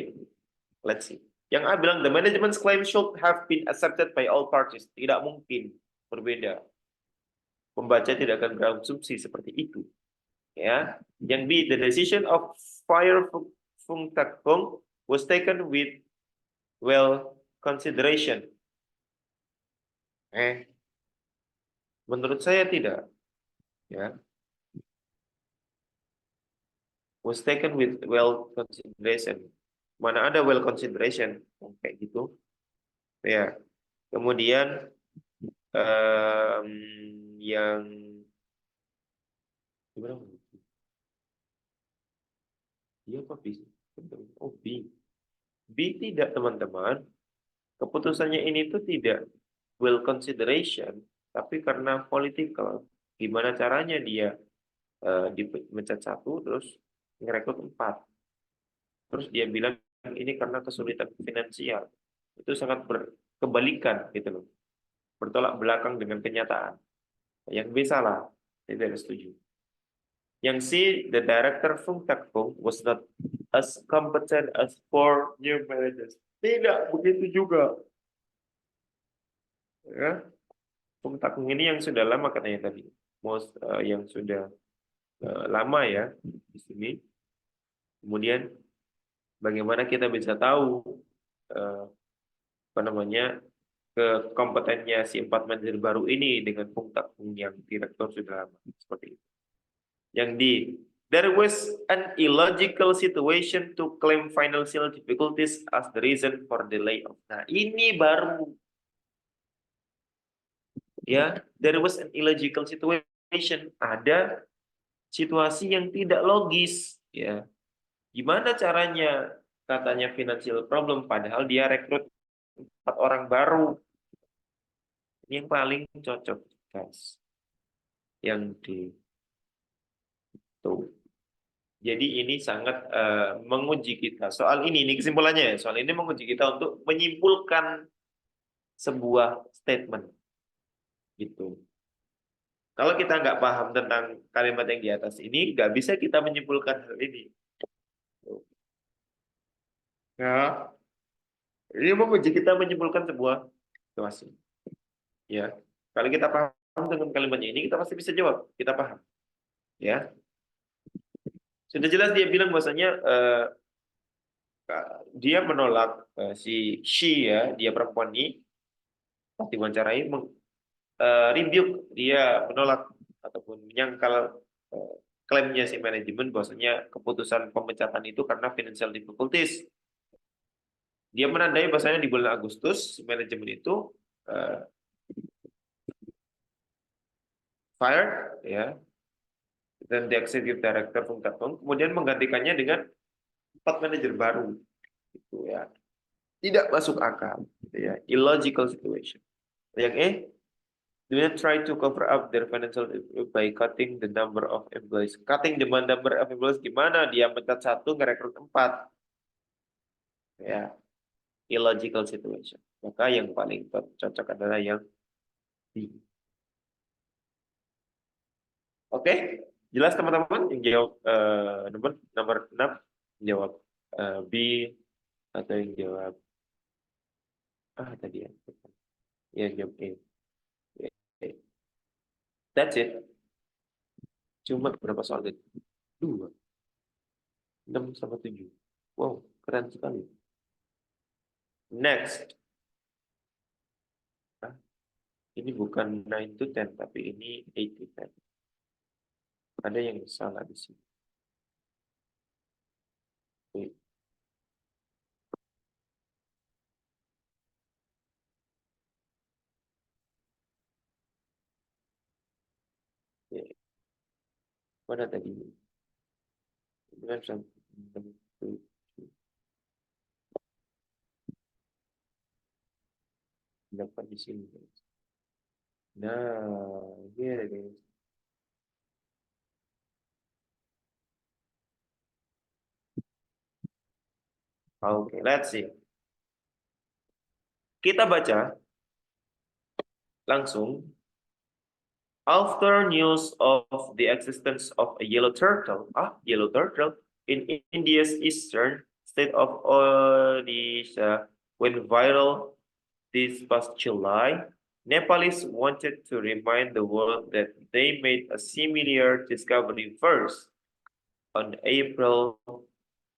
Let's see. Yang A bilang the management's claim should have been accepted by all parties. Tidak mungkin berbeda. Pembaca tidak akan berasumsi seperti itu. Ya. Yang B, the decision of fire Fung Tak Hong was taken with well consideration. Menurut saya tidak. Ya. Was taken with well consideration. Mana ada well consideration kayak gitu. Ya. Kemudian yang gimana? Iya apa B? Oh B. B tidak teman-teman. Keputusannya ini tuh tidak well consideration, tapi karena political. Gimana caranya dia dipecat 1 terus ngerekrut 4. Terus dia bilang ini karena kesulitan finansial. Itu sangat berkebalikan gitu loh. Bertolak belakang dengan kenyataan. Yang B salah. Saya tidak setuju. Yang C, the director Fung Tak Hong was not as competent as four new managers. Tidak begitu juga. Ya. Fung Tak Hong ini yang sudah lama katanya tadi. Yang sudah lama ya di sini. Kemudian bagaimana kita bisa tahu eh, apa namanya kompetennya si 4 manajer baru ini dengan Pung Tak Pung yang direktur sudah lama seperti itu. Yang di there was an illogical situation to claim financial difficulties as the reason for the layoff. Nah, ini baru ya, there was an illogical situation. Ada situasi yang tidak logis ya. Gimana caranya katanya financial problem padahal dia rekrut 4 orang baru. Ini yang paling cocok, guys. Yang di tuh. Jadi ini sangat menguji kita. Soal ini kesimpulannya ya. Soal ini menguji kita untuk menyimpulkan sebuah statement. Gitu. Kalau kita nggak paham tentang kalimat yang di atas ini, nggak bisa kita menyimpulkan hal ini. Ya, ini menguji kita menyimpulkan sebuah situasi. Ya, kalau kita paham dengan kalimatnya ini, kita pasti bisa jawab. Kita paham. Ya, sudah jelas dia bilang bahwasanya dia menolak si she ya, dia perempuan ini pas diwawancarai rebuke, dia menolak ataupun menyangkal klaimnya si manajemen bahwasanya keputusan pemecatan itu karena financial difficulties. Dia menandai bahwasanya di bulan Agustus manajemen itu fired ya, dan the executive director Fung Tatung kemudian menggantikannya dengan 4 manajer baru gitu ya. Tidak masuk akal gitu ya, illogical situation. Yang do not try to cover up their financial by cutting the number of employees. Cutting the number of employees gimana? Dia pecat 1 ngerekrut 4. Ya, illogical situation. Maka yang paling cocok adalah yang B. Oke, jelas teman-teman yang jawab nomor 6 jawab B atau yang jawab tadi ya. Ya jawab A. That's it. Cuma berapa soal tadi? 2. 6 sama 7. Wow, keren sekali. Next. Ini bukan 9 to 10, tapi ini 8 to 10. Ada yang salah di sini. Oke. Oke. Mana tadi? 9 sampai 7. Dapat di sini. Nah, here it is. Oke, let's see. Kita baca langsung. After news of the existence of a yellow turtle in India's eastern state of Odisha went viral this past July, Nepalese wanted to remind the world that they made a similar discovery first on April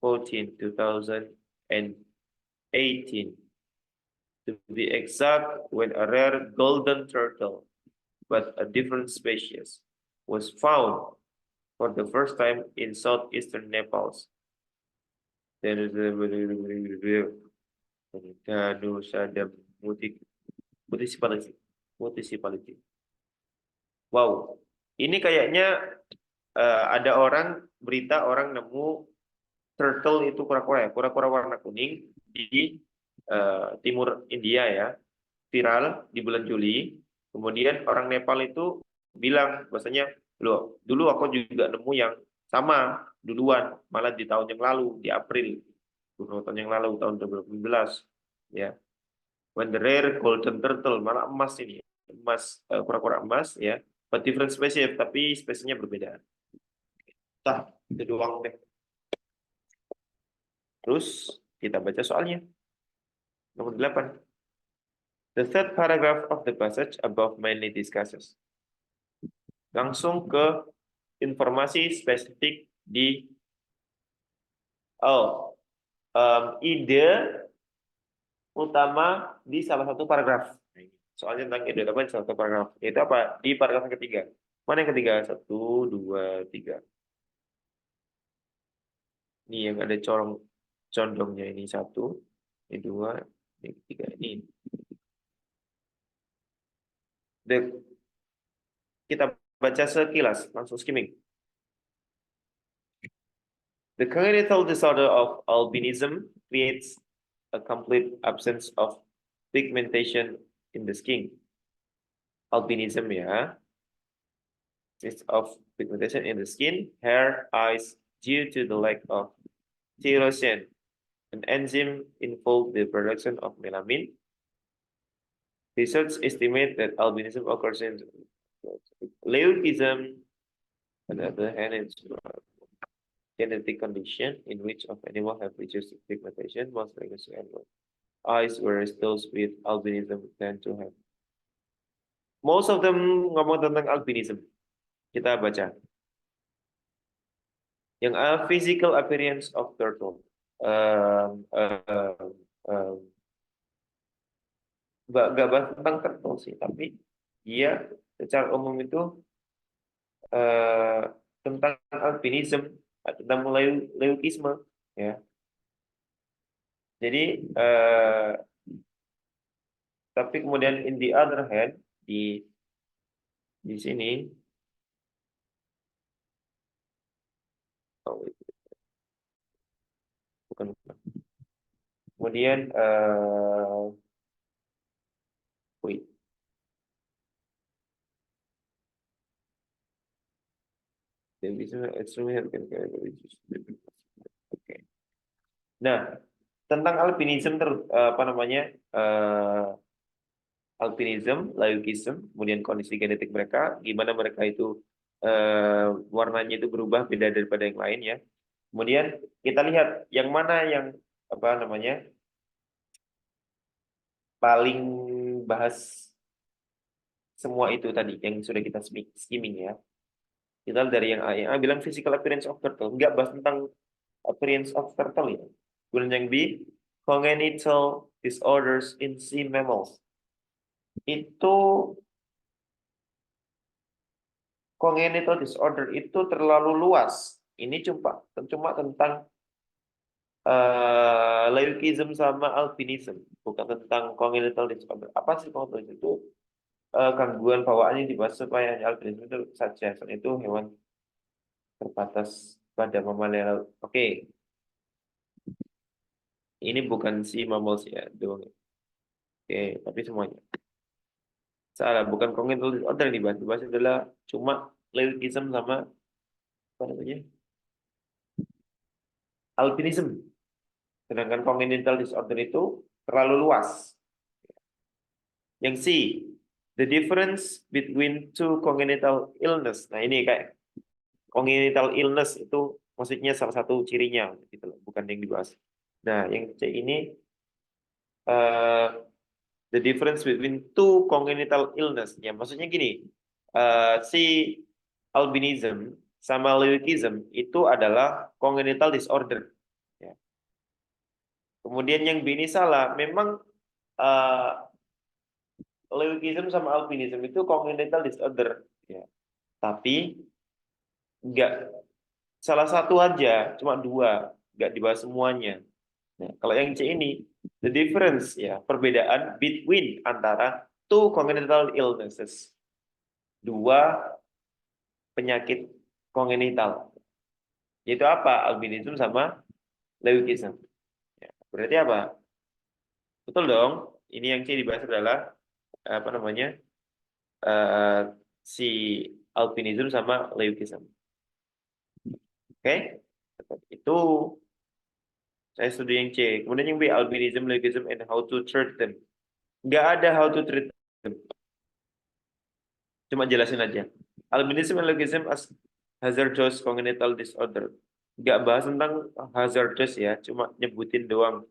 14, 2018. To be exact, when a rare golden turtle, but a different species, was found for the first time in southeastern Nepal. Municipality. Wow, ini kayaknya ada berita orang nemu turtle itu kura-kura warna kuning di timur India ya, viral di bulan Juli. Kemudian orang Nepal itu bilang bahwasanya loh, dulu aku juga nemu yang sama duluan, malah di tahun yang lalu, di April 2 tahun yang lalu, tahun 2015 ya. When the rare golden turtle, malah emas ini, kura-kura emas ya, but different species, tapi spesiesnya berbeda. Itu doang deh. Terus kita baca soalnya. Nomor 8. The third paragraph of the passage above mainly discusses. Langsung ke informasi spesifik di ide utama di salah satu paragraf. Soalnya tentang ide utama di salah satu paragraf. Itu apa? Di paragraf yang ketiga. Mana yang ketiga? Satu, dua, tiga. Ini yang ada condongnya ini satu, ini dua, ini tiga. Ini. Kita baca sekilas, langsung skimming. The congenital disorder of albinism creates a complete absence of pigmentation in the skin. Albinism ya, consists of pigmentation in the skin, hair, eyes, due to the lack of tyrosine, an enzyme involved in the production of melanin. Research estimate that albinism occurs in leucism. On the other hand, it's genetic condition in which of animal have reduced pigmentation, most legacy animal eyes, whereas those with albinism tend to have. Most of them ngomong tentang albinism. Kita baca. Yang physical appearance of turtle. Nggak bahas tentang turtle sih, tapi dia secara umum itu tentang albinism, tentang mulai leukisme, ya. Jadi tapi kemudian in the other hand di sini bukan. Kemudian wait. Oke. Nah, tentang albinism apa namanya? Albinism, leukism, kemudian kondisi genetik mereka, gimana mereka itu warnanya itu berubah beda daripada yang lain ya. Kemudian kita lihat yang mana yang apa namanya paling bahas semua itu tadi yang sudah kita skimming ya. Kita dari yang A, bilang physical appearance of turtle, nggak bahas tentang appearance of turtle ya. Kemudian yang B, congenital disorders in sea mammals. Itu congenital disorder itu terlalu luas. Ini cuma tentang leucism sama albinism, bukan tentang congenital disorder. Apa sih congenital itu? Gangguan bawaan yang dibahas supaya albinism itu saja. Selain itu hewan terbatas pada mamalia. Oke. Ini bukan si mammals ya, doang. Oke, tapi semuanya. Salah, bukan congenital disorder yang dibahas adalah cuma leucism sama apa namanya? Albinism. Sedangkan congenital disorder itu terlalu luas. Yang C, the difference between two congenital illness. Nah, ini kayak congenital illness itu maksudnya salah satu cirinya gitu loh, bukan yang dibahas. Nah, yang C ini the difference between two congenital illness. Ya, maksudnya gini, si albinism sama leucism itu adalah congenital disorder. Ya. Kemudian yang B ini salah. Memang leucism sama albinism itu congenital disorder. Ya. Tapi enggak salah satu aja, cuma dua, enggak dibahas semuanya. Nah, kalau yang C ini, the difference ya, perbedaan between antara two congenital illnesses. Dua penyakit kongenital. Yaitu apa? Albinism sama leucism. Ya, berarti apa? Betul dong. Ini yang C dibahas adalah apa namanya? Si albinism sama leucism. Oke? Itu saya studi yang C. Kemudian yang B, albinism, leucism, and how to treat them. Nggak ada how to treat them. Cuma jelasin aja. Albinism and leucism as hazardous congenital disorder. Nggak bahas tentang hazardous ya, cuma nyebutin doang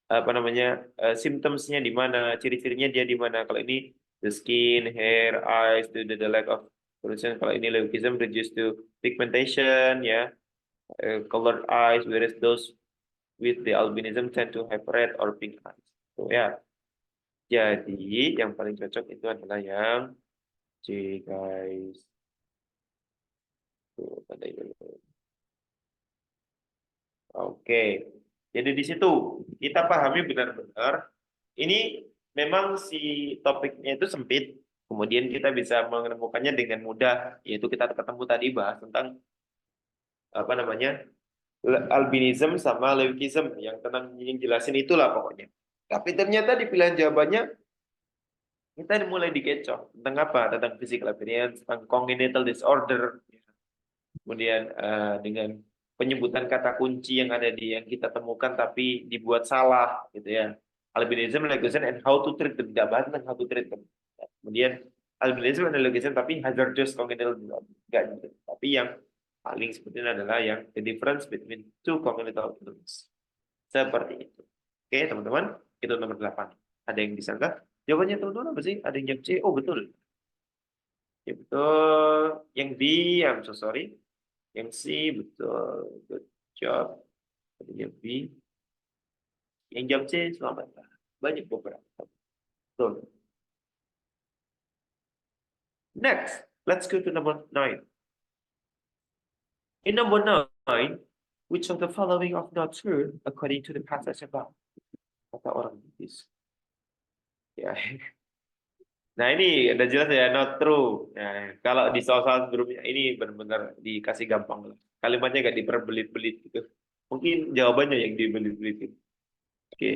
apa namanya symptomsnya di mana, ciri-cirinya dia di mana. Kalau ini the skin, hair, eyes, the lack of Tulisan kalau ini leucism reduced to pigmentation, ya, colored eyes, whereas those with the albinism tend to have red or pink eyes. Tuh ya. Jadi yang paling cocok itu adalah yang C, guys. Tuh, tandai dulu. Oke. Jadi di situ kita pahami benar-benar ini memang si topiknya itu sempit. Kemudian kita bisa menemukannya dengan mudah, yaitu kita ketemu tadi bahas tentang apa namanya albinism sama leucism yang tenang yang jelasin itulah pokoknya. Tapi ternyata di pilihan jawabannya kita mulai dikecoh tentang apa? Tentang physical appearance, tentang congenital disorder, kemudian dengan penyebutan kata kunci yang ada di yang kita temukan tapi dibuat salah gitu ya. Albinism, leucism, and how to treat them. Tidak bahas tentang how to treat them. Kemudian albinism and leucism tapi hazardous congenital disorder. Enggak gitu. Tapi yang paling sebetulnya adalah yang the difference between two congenital illness. Seperti itu. Oke, teman-teman, itu nomor 8. Ada yang bisa enggak? Jawabannya teman-teman apa sih? Ada yang jawab C? Oh, betul. Ya, betul. Yang B, I'm so sorry. Yang C, betul. Good job. Ada yang B. Yang jawab C, selamat. Banyak beberapa. Betul. Next, let's go to number 9. In number 9, which of the following of not true according to the passage above? Kata orang Buddhis. Ya. Nah ini udah jelas ya, not true. Nah, kalau di soal-soal sebelumnya ini benar-benar dikasih gampang lah. Kalimatnya gak diperbelit-belit gitu. Mungkin jawabannya yang dibelit-belit. Oke,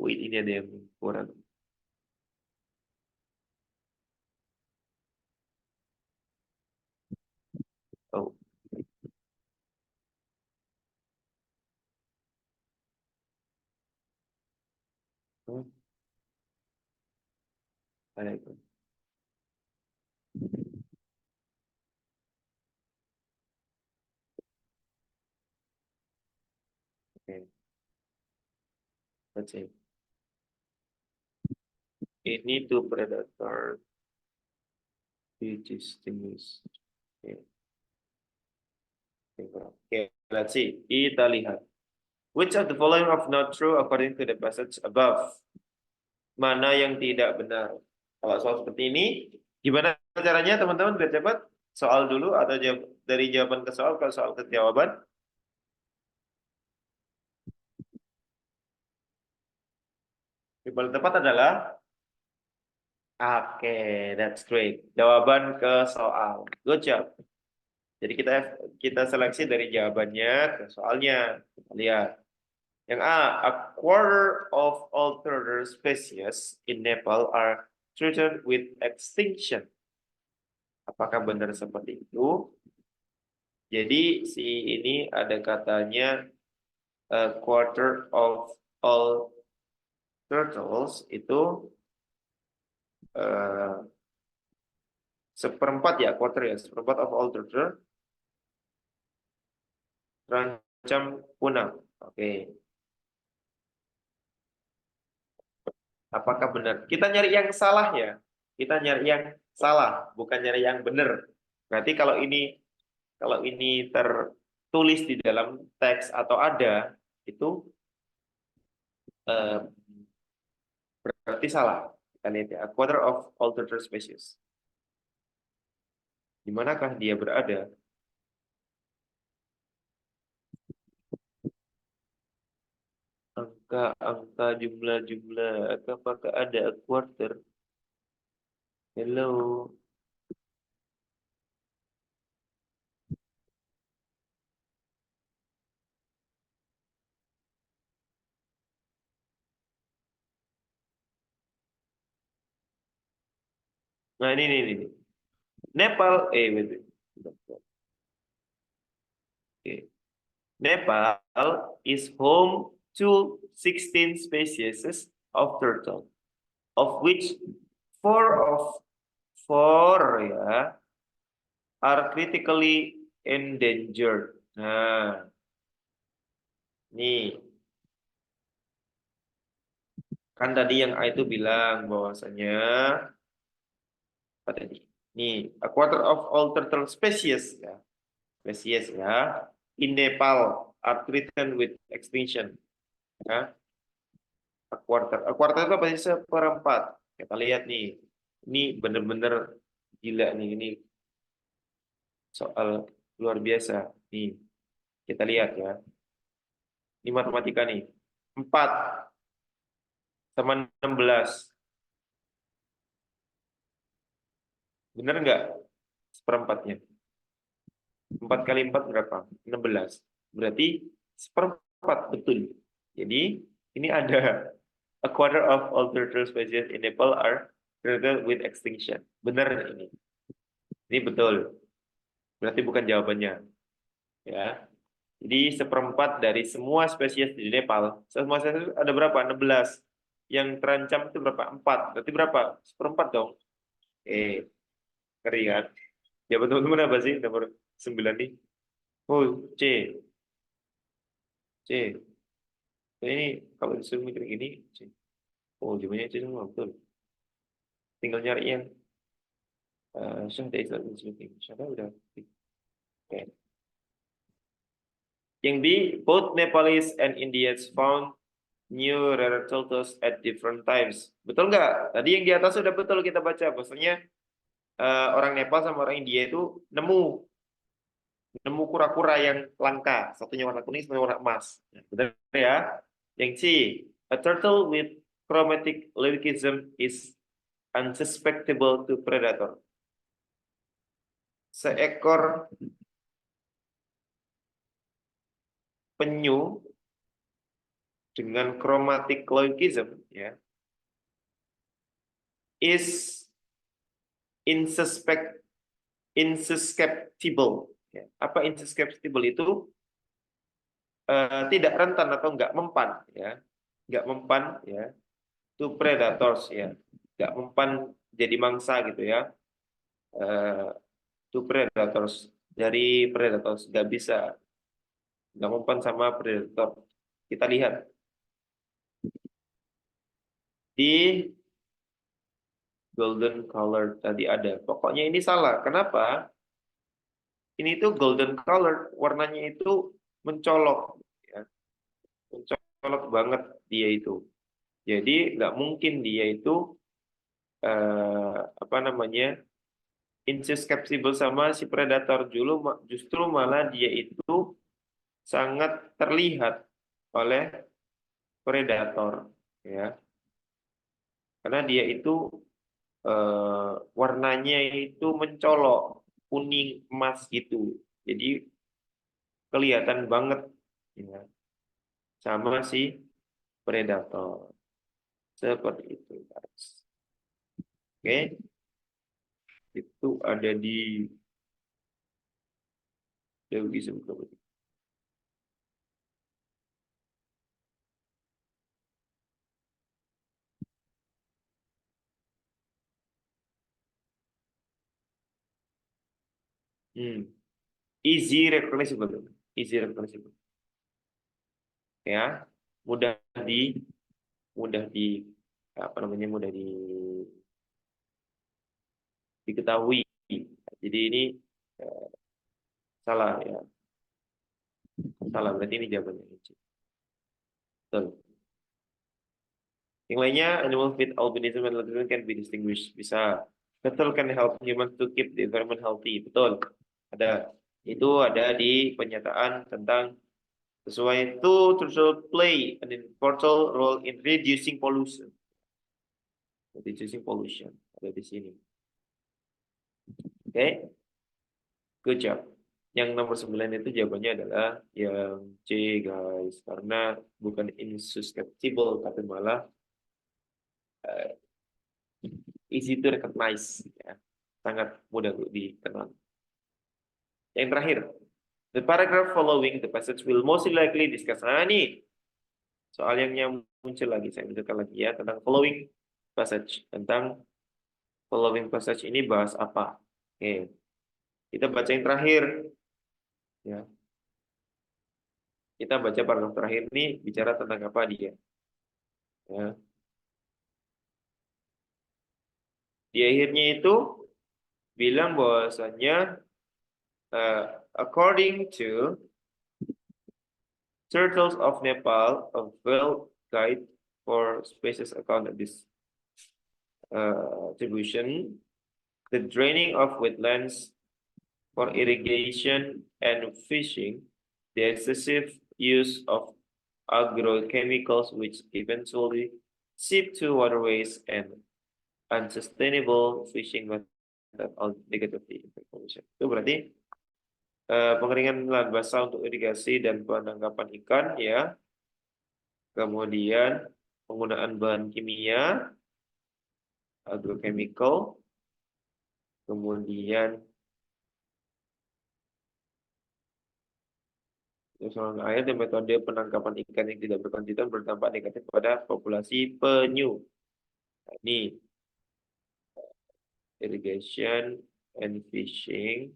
wait ini ada yang kurang. Oh, hmm, ada itu. Oke, let's see. Ini two predator distinguish. Oke, oke, let's see. Kita lihat. Which of the following of not true according to the passage above? Mana yang tidak benar? Kalau soal seperti ini, gimana caranya teman-teman biar cepat? Soal dulu atau dari jawaban ke soal ke jawaban? Yang paling tepat adalah oke, that's great. Jawaban ke soal. Good job. Jadi kita kita seleksi dari jawabannya ke soalnya. Lihat. Yang A, a quarter of all turtle species in Nepal are threatened with extinction. Apakah benar seperti itu? Jadi si ini ada katanya a quarter of all turtles itu eh, seperempat ya, quarter ya, seperempat of all turtles terancam punah. Oke, apakah benar? Kita nyari yang salah ya. Kita nyari yang salah, bukan nyari yang benar. Berarti kalau ini tertulis di dalam teks atau ada itu eh, berarti salah. Kita lihat ya, a quarter of all turtle species. Di manakah dia berada? Angka-angka jumlah-jumlah, apakah ada a quarter? Hello. Nah ini. Nepal, wait, wait. Oke. Nepal is home to 16 species of turtle, of which four ya are critically endangered. Nah, nih kan tadi yang A itu bilang bahwasanya apa tadi? Nih, a quarter of all turtle species ya. Spesies ya. In Nepal are threatened with extinction. Ya. A quarter. A quarter itu apa sih? Seperempat. Kita lihat nih. Ini bener-bener gila nih. Ini soal luar biasa. Nih, kita lihat ya. Ini matematika nih. 4 sama 16. Bener nggak? Seperempatnya. 4 kali 4 berapa? 16. Berarti seperempat. Betul. Jadi, ini ada a quarter of all turtle species in Nepal are threatened with extinction. Benar ini. Ini betul. Berarti bukan jawabannya. Ya. Jadi seperempat dari semua spesies di Nepal. Semua spesies ada berapa? 16. Yang terancam itu berapa? 4. Berarti berapa? Seperempat dong. Keren kan? Jawaban teman-teman apa sih? Nomor 9 nih. Oh, C. C. Ini kalau disuruh mikir gini, C. Oh, jawabannya C semua. Betul. Tinggal nyari yang syahda Islam Muslim. Syahda udah. Oke. Yang B, both Nepalese and Indians found new rare turtles at different times. Betul nggak? Tadi yang di atas sudah betul kita baca. Maksudnya orang Nepal sama orang India itu nemu kura-kura yang langka. Satunya warna kuning, satunya warna emas. Betul ya? Yang C, a turtle with chromatic leucism is unsuspectable to predator. Seekor penyu dengan chromatic leucism ya is insusceptible. Ya. Apa insusceptible itu? Tidak rentan atau nggak mempan, ya, nggak mempan, ya, to predators, ya, nggak mempan jadi mangsa gitu ya, to predators dari predators, nggak bisa, nggak mempan sama predator. Kita lihat di golden color tadi ada, pokoknya ini salah. Kenapa? Ini tuh golden color, warnanya itu mencolok, ya. Mencolok banget dia itu. Jadi nggak mungkin dia itu apa namanya insusceptible sama si predator dulu, justru malah dia itu sangat terlihat oleh predator, ya, karena dia itu warnanya itu mencolok kuning emas gitu, jadi kelihatan banget, ya, sama si predator seperti itu, guys. Oke, itu ada di Dewi sebelum. Easy recognizable, easy recognizable, ya, mudah di mudah di apa namanya mudah diketahui. Jadi ini eh, salah ya, salah berarti ini jawabannya. Betul. Yang lainnya, animals with albinism and autism can be distinguished. Bisa. Turtle can help humans to keep the environment healthy. Betul. Ada. Itu ada di pernyataan tentang sesuai itu turtle play an important role in reducing pollution. Reducing pollution. Ada di sini. Oke. Okay? Good job. Yang nomor 9 itu jawabannya adalah yang C, guys. Karena bukan insusceptible, tapi malah easy to recognize. Ya. Sangat mudah untuk dikenal. Yang terakhir, the paragraph following the passage will most likely discuss. Nah, ini soal yang muncul lagi. Saya munculkan lagi ya, tentang following passage. Tentang following passage ini bahas apa. Oke. Kita baca yang terakhir. Ya. Kita baca paragraf terakhir ini bicara tentang apa dia. Ya. Di akhirnya itu bilang bahwasanya according to Turtles of Nepal, a well guide for species account of this attribution, the draining of wetlands for irrigation and fishing, the excessive use of agrochemicals which eventually seep to waterways and unsustainable fishing method all negatively impact pollution. Itu berarti pengeringan lahan basah untuk irigasi dan penangkapan ikan ya. Kemudian penggunaan bahan kimia, agrochemical, kemudian saluran air dan metode penangkapan ikan yang tidak berkelanjutan berdampak negatif pada populasi penyu. Nah, ini irrigation and fishing,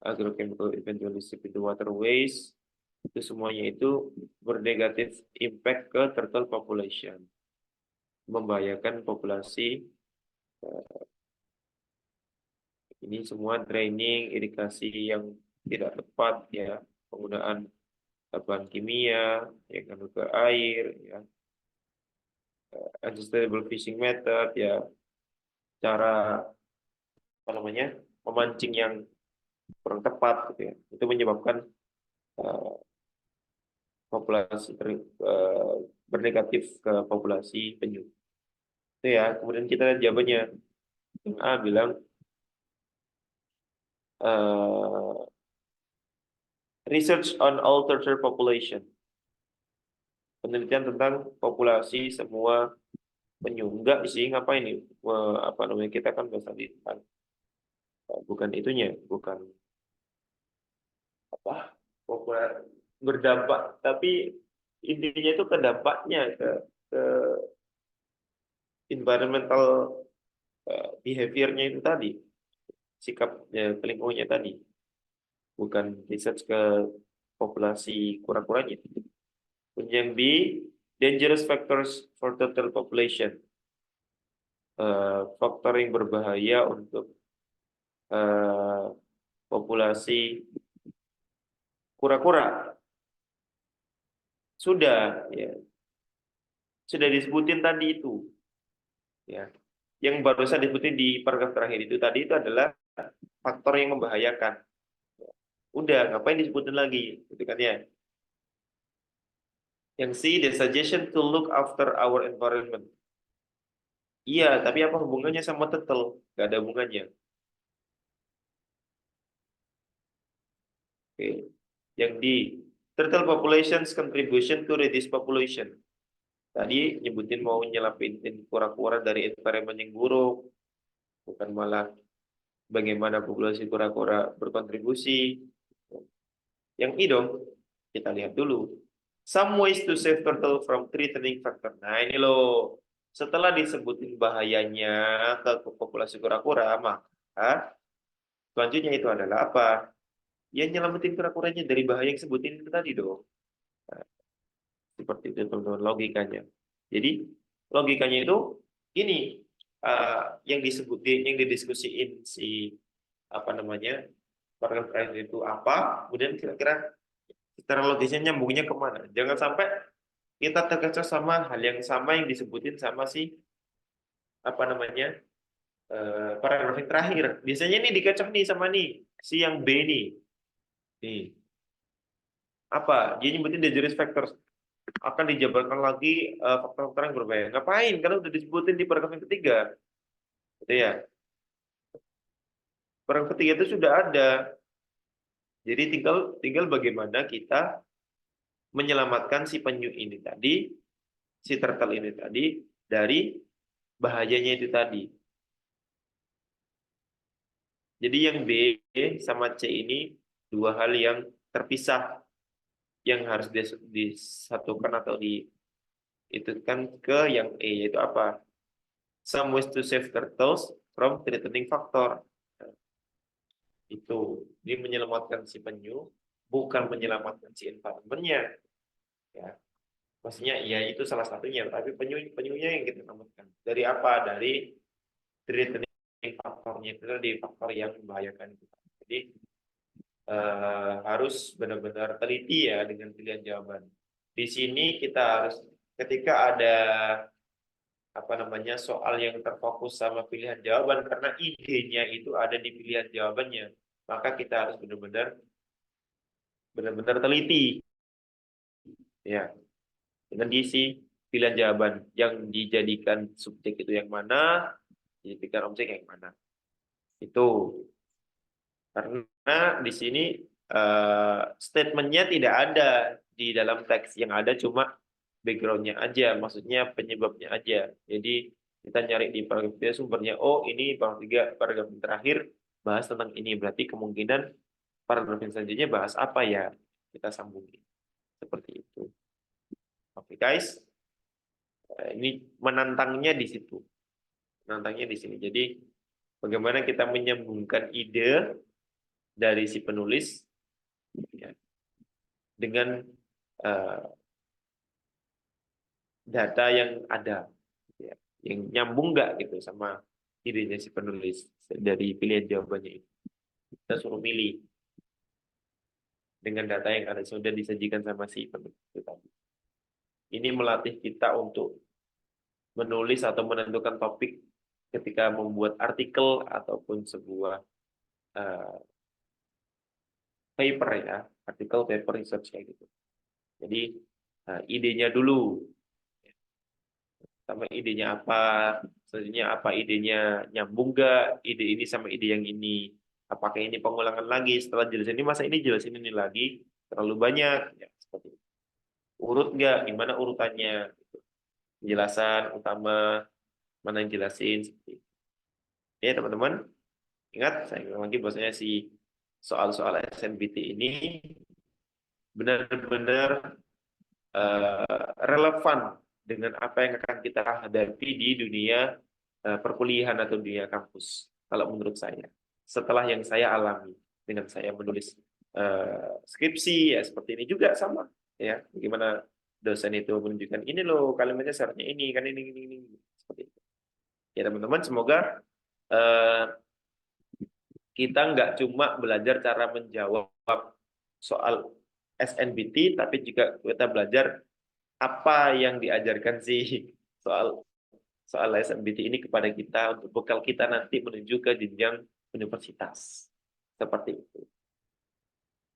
agrochemical eventually seep into waterways, itu semuanya itu bernegatif impact ke turtle population, membahayakan populasi. Ini semua draining, irigasi yang tidak tepat ya, penggunaan bahan kimia yang kandung ke air ya, unsustainable fishing method ya, cara apa namanya memancing yang kurang tepat gitu ya, itu menyebabkan populasi bernegatif ke populasi penyu itu ya. Kemudian kita lihat jawabannya. Yang A bilang research on all turtle population, penelitian tentang populasi semua penyu. Enggak sih, ngapain nih apa namanya, kita kan bahas tadi tentang bukan itunya, bukan apa populer berdampak, tapi intinya itu ke dampaknya ke environmental behaviornya itu tadi, sikapnya ke lingkungannya tadi, bukan research ke populasi kura-kuranya. Yang B, dangerous factors for total population, faktor yang berbahaya untuk populasi kura-kura. Sudah ya, sudah disebutin tadi itu ya. Yang barusan disebutin di paragraf terakhir itu tadi itu adalah faktor yang membahayakan. Udah, ngapain disebutin lagi gitu kan ya. Yang C, the suggestion to look after our environment. Iya, tapi apa hubungannya sama turtle? Gak ada hubungannya. Oke. Yang D, turtle population's contribution to reduce population. Tadi nyebutin mau nyelamatin kura-kura dari environment yang buruk, bukan malah bagaimana populasi kura-kura berkontribusi. Yang I dong, kita lihat dulu. Some ways to save turtle from threatening factor. Nah ini loh, setelah disebutin bahayanya ke populasi kura-kura, maka selanjutnya itu adalah apa? Ya nyelamatin kura-kuranya dari bahaya yang sebutin itu tadi dong. Nah, seperti itu teman-teman logikanya. Jadi logikanya itu ini yang yang didiskusiin si apa namanya paragraf terakhir itu apa, kemudian kira-kira secara logisnya nyambungnya kemana. Jangan sampai kita terkecoh sama hal yang sama yang disebutin sama si apa namanya paragraf yang terakhir. Biasanya ini dikecoh nih sama nih si yang B nih. Nih apa? Dia nyebutin dangerous factors, akan dijabarkan lagi faktor-faktor yang berbahaya. Ngapain? Karena udah disebutin di paragraf yang ketiga. Gitu ya. Paragraf ketiga itu sudah ada. Jadi tinggal bagaimana kita menyelamatkan si penyu ini tadi, si turtle ini tadi dari bahayanya itu tadi. Jadi yang B sama C ini dua hal yang terpisah yang harus disatukan atau itu kan ke yang E, yaitu apa? Some ways to save turtles from threatening factor. Itu dia menyelamatkan si penyu, bukan menyelamatkan si environment-nya. Ya, maksudnya ya itu salah satunya, tapi penyunya yang kita selamatkan. Dari apa? Dari threatening faktornya itu tadi faktor yang membahayakan kita. Jadi harus benar-benar teliti ya dengan pilihan jawaban. Di sini kita harus ketika ada apa namanya soal yang terfokus sama pilihan jawaban karena idenya itu ada di pilihan jawabannya, maka kita harus benar-benar teliti ya dengan diisi pilihan jawaban yang dijadikan subjek itu yang mana, dijadikan objek yang mana. Itu karena di sini statementnya tidak ada di dalam teks, yang ada cuma backgroundnya aja, maksudnya penyebabnya aja. Jadi kita nyari di paragraf 3 sumbernya, oh ini paragraf 3 paragraf yang terakhir bahas tentang ini, berarti kemungkinan paragraf yang selanjutnya bahas apa ya, kita sambungin seperti itu. Oke guys, ini menantangnya di situ, menantangnya di sini. Jadi bagaimana kita menyambungkan ide dari si penulis ya, dengan uh, data yang ada, ya, yang nyambung nggak gitu sama idenya si penulis dari pilihan jawabannya itu. Kita suruh milih dengan data yang ada sudah disajikan sama si penulis itu tadi. Ini melatih kita untuk menulis atau menentukan topik ketika membuat artikel ataupun sebuah uh, paper ya, artikel, paper, research kayak gitu. Jadi idenya dulu, sama idenya apa, selanjutnya apa idenya, nyambung nggak ide ini sama ide yang ini, apakah ini pengulangan lagi setelah jelasin ini, masa ini jelasin ini lagi terlalu banyak ya, seperti itu. Urut nggak, gimana urutannya, penjelasan utama mana yang jelasin seperti itu. Ya teman-teman, ingat saya bilang lagi bahwasanya si soal-soal SNBT ini benar-benar relevan dengan apa yang akan kita hadapi di dunia perkuliahan atau dunia kampus. Kalau menurut saya, setelah yang saya alami dengan saya menulis skripsi ya seperti ini juga sama ya. Bagaimana dosen itu menunjukkan ini loh kalimatnya seharusnya ini kan ini seperti itu. Ya teman-teman, semoga eh, kita nggak cuma belajar cara menjawab soal SNBT, tapi juga kita belajar apa yang diajarkan sih soal soal SNBT ini kepada kita untuk bekal kita nanti menuju ke jenjang universitas. Seperti itu.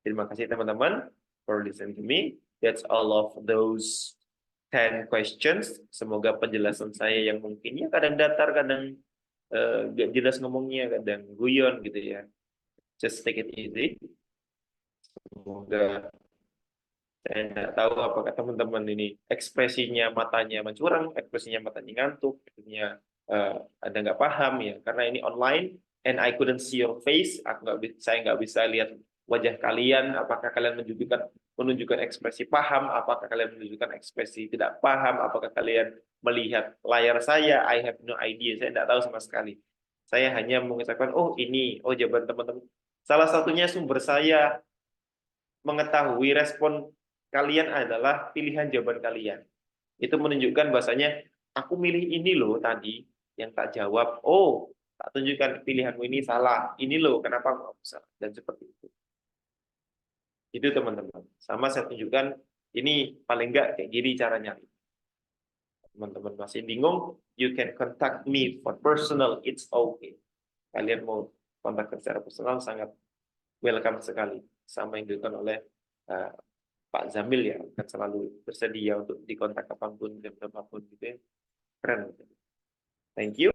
Terima kasih teman-teman for listening to me. That's all of those 10 questions. Semoga penjelasan saya yang mungkin ya kadang datar, kadang gak jelas ngomongnya, kadang guyon gitu ya. Just take it easy. Semoga saya tidak tahu apakah teman-teman ini ekspresinya matanya mencurang, ekspresinya matanya ngantuk, ekspresinya ada nggak paham ya, karena ini online and I couldn't see your face, saya nggak bisa lihat wajah kalian, apakah kalian menunjukkan ekspresi paham, apakah kalian menunjukkan ekspresi tidak paham, apakah kalian melihat layar saya, I have no idea, saya tidak tahu sama sekali. Saya hanya mengucapkan, oh ini, oh jawaban teman-teman. Salah satunya sumber saya mengetahui respon kalian adalah pilihan jawaban kalian. Itu menunjukkan bahasanya aku milih ini loh tadi yang tak jawab. Oh, tak tunjukkan pilihanmu ini salah. Ini loh kenapa kamu salah dan seperti itu. Itu teman-teman. Sama saya tunjukkan ini paling enggak kayak gini caranya. Teman-teman masih bingung, you can contact me for personal, it's okay. Kalian mau kontak secara personal sangat welcome sekali sama yang dilakukan oleh uh, Pak Zamil ya, akan selalu bersedia untuk dikontak kapanpun dan berapapun gitu ya. Keren. Thank you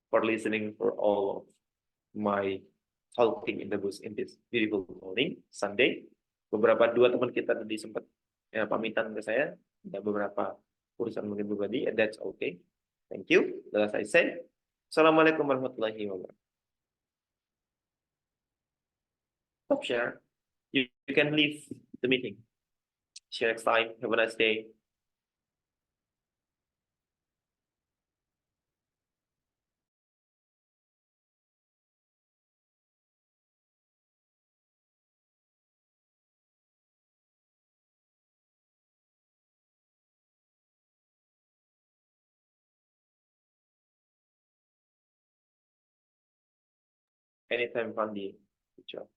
for listening for all of my talking in the bus in this beautiful morning Sunday. Dua teman kita tadi sempat ya, pamitan ke saya, ada beberapa urusan mungkin pribadi, and that's okay. Thank you. As I say, Assalamualaikum warahmatullahi wabarakatuh. Stop share. You can leave the meeting. See you next time. Have a nice day. anytime found di job.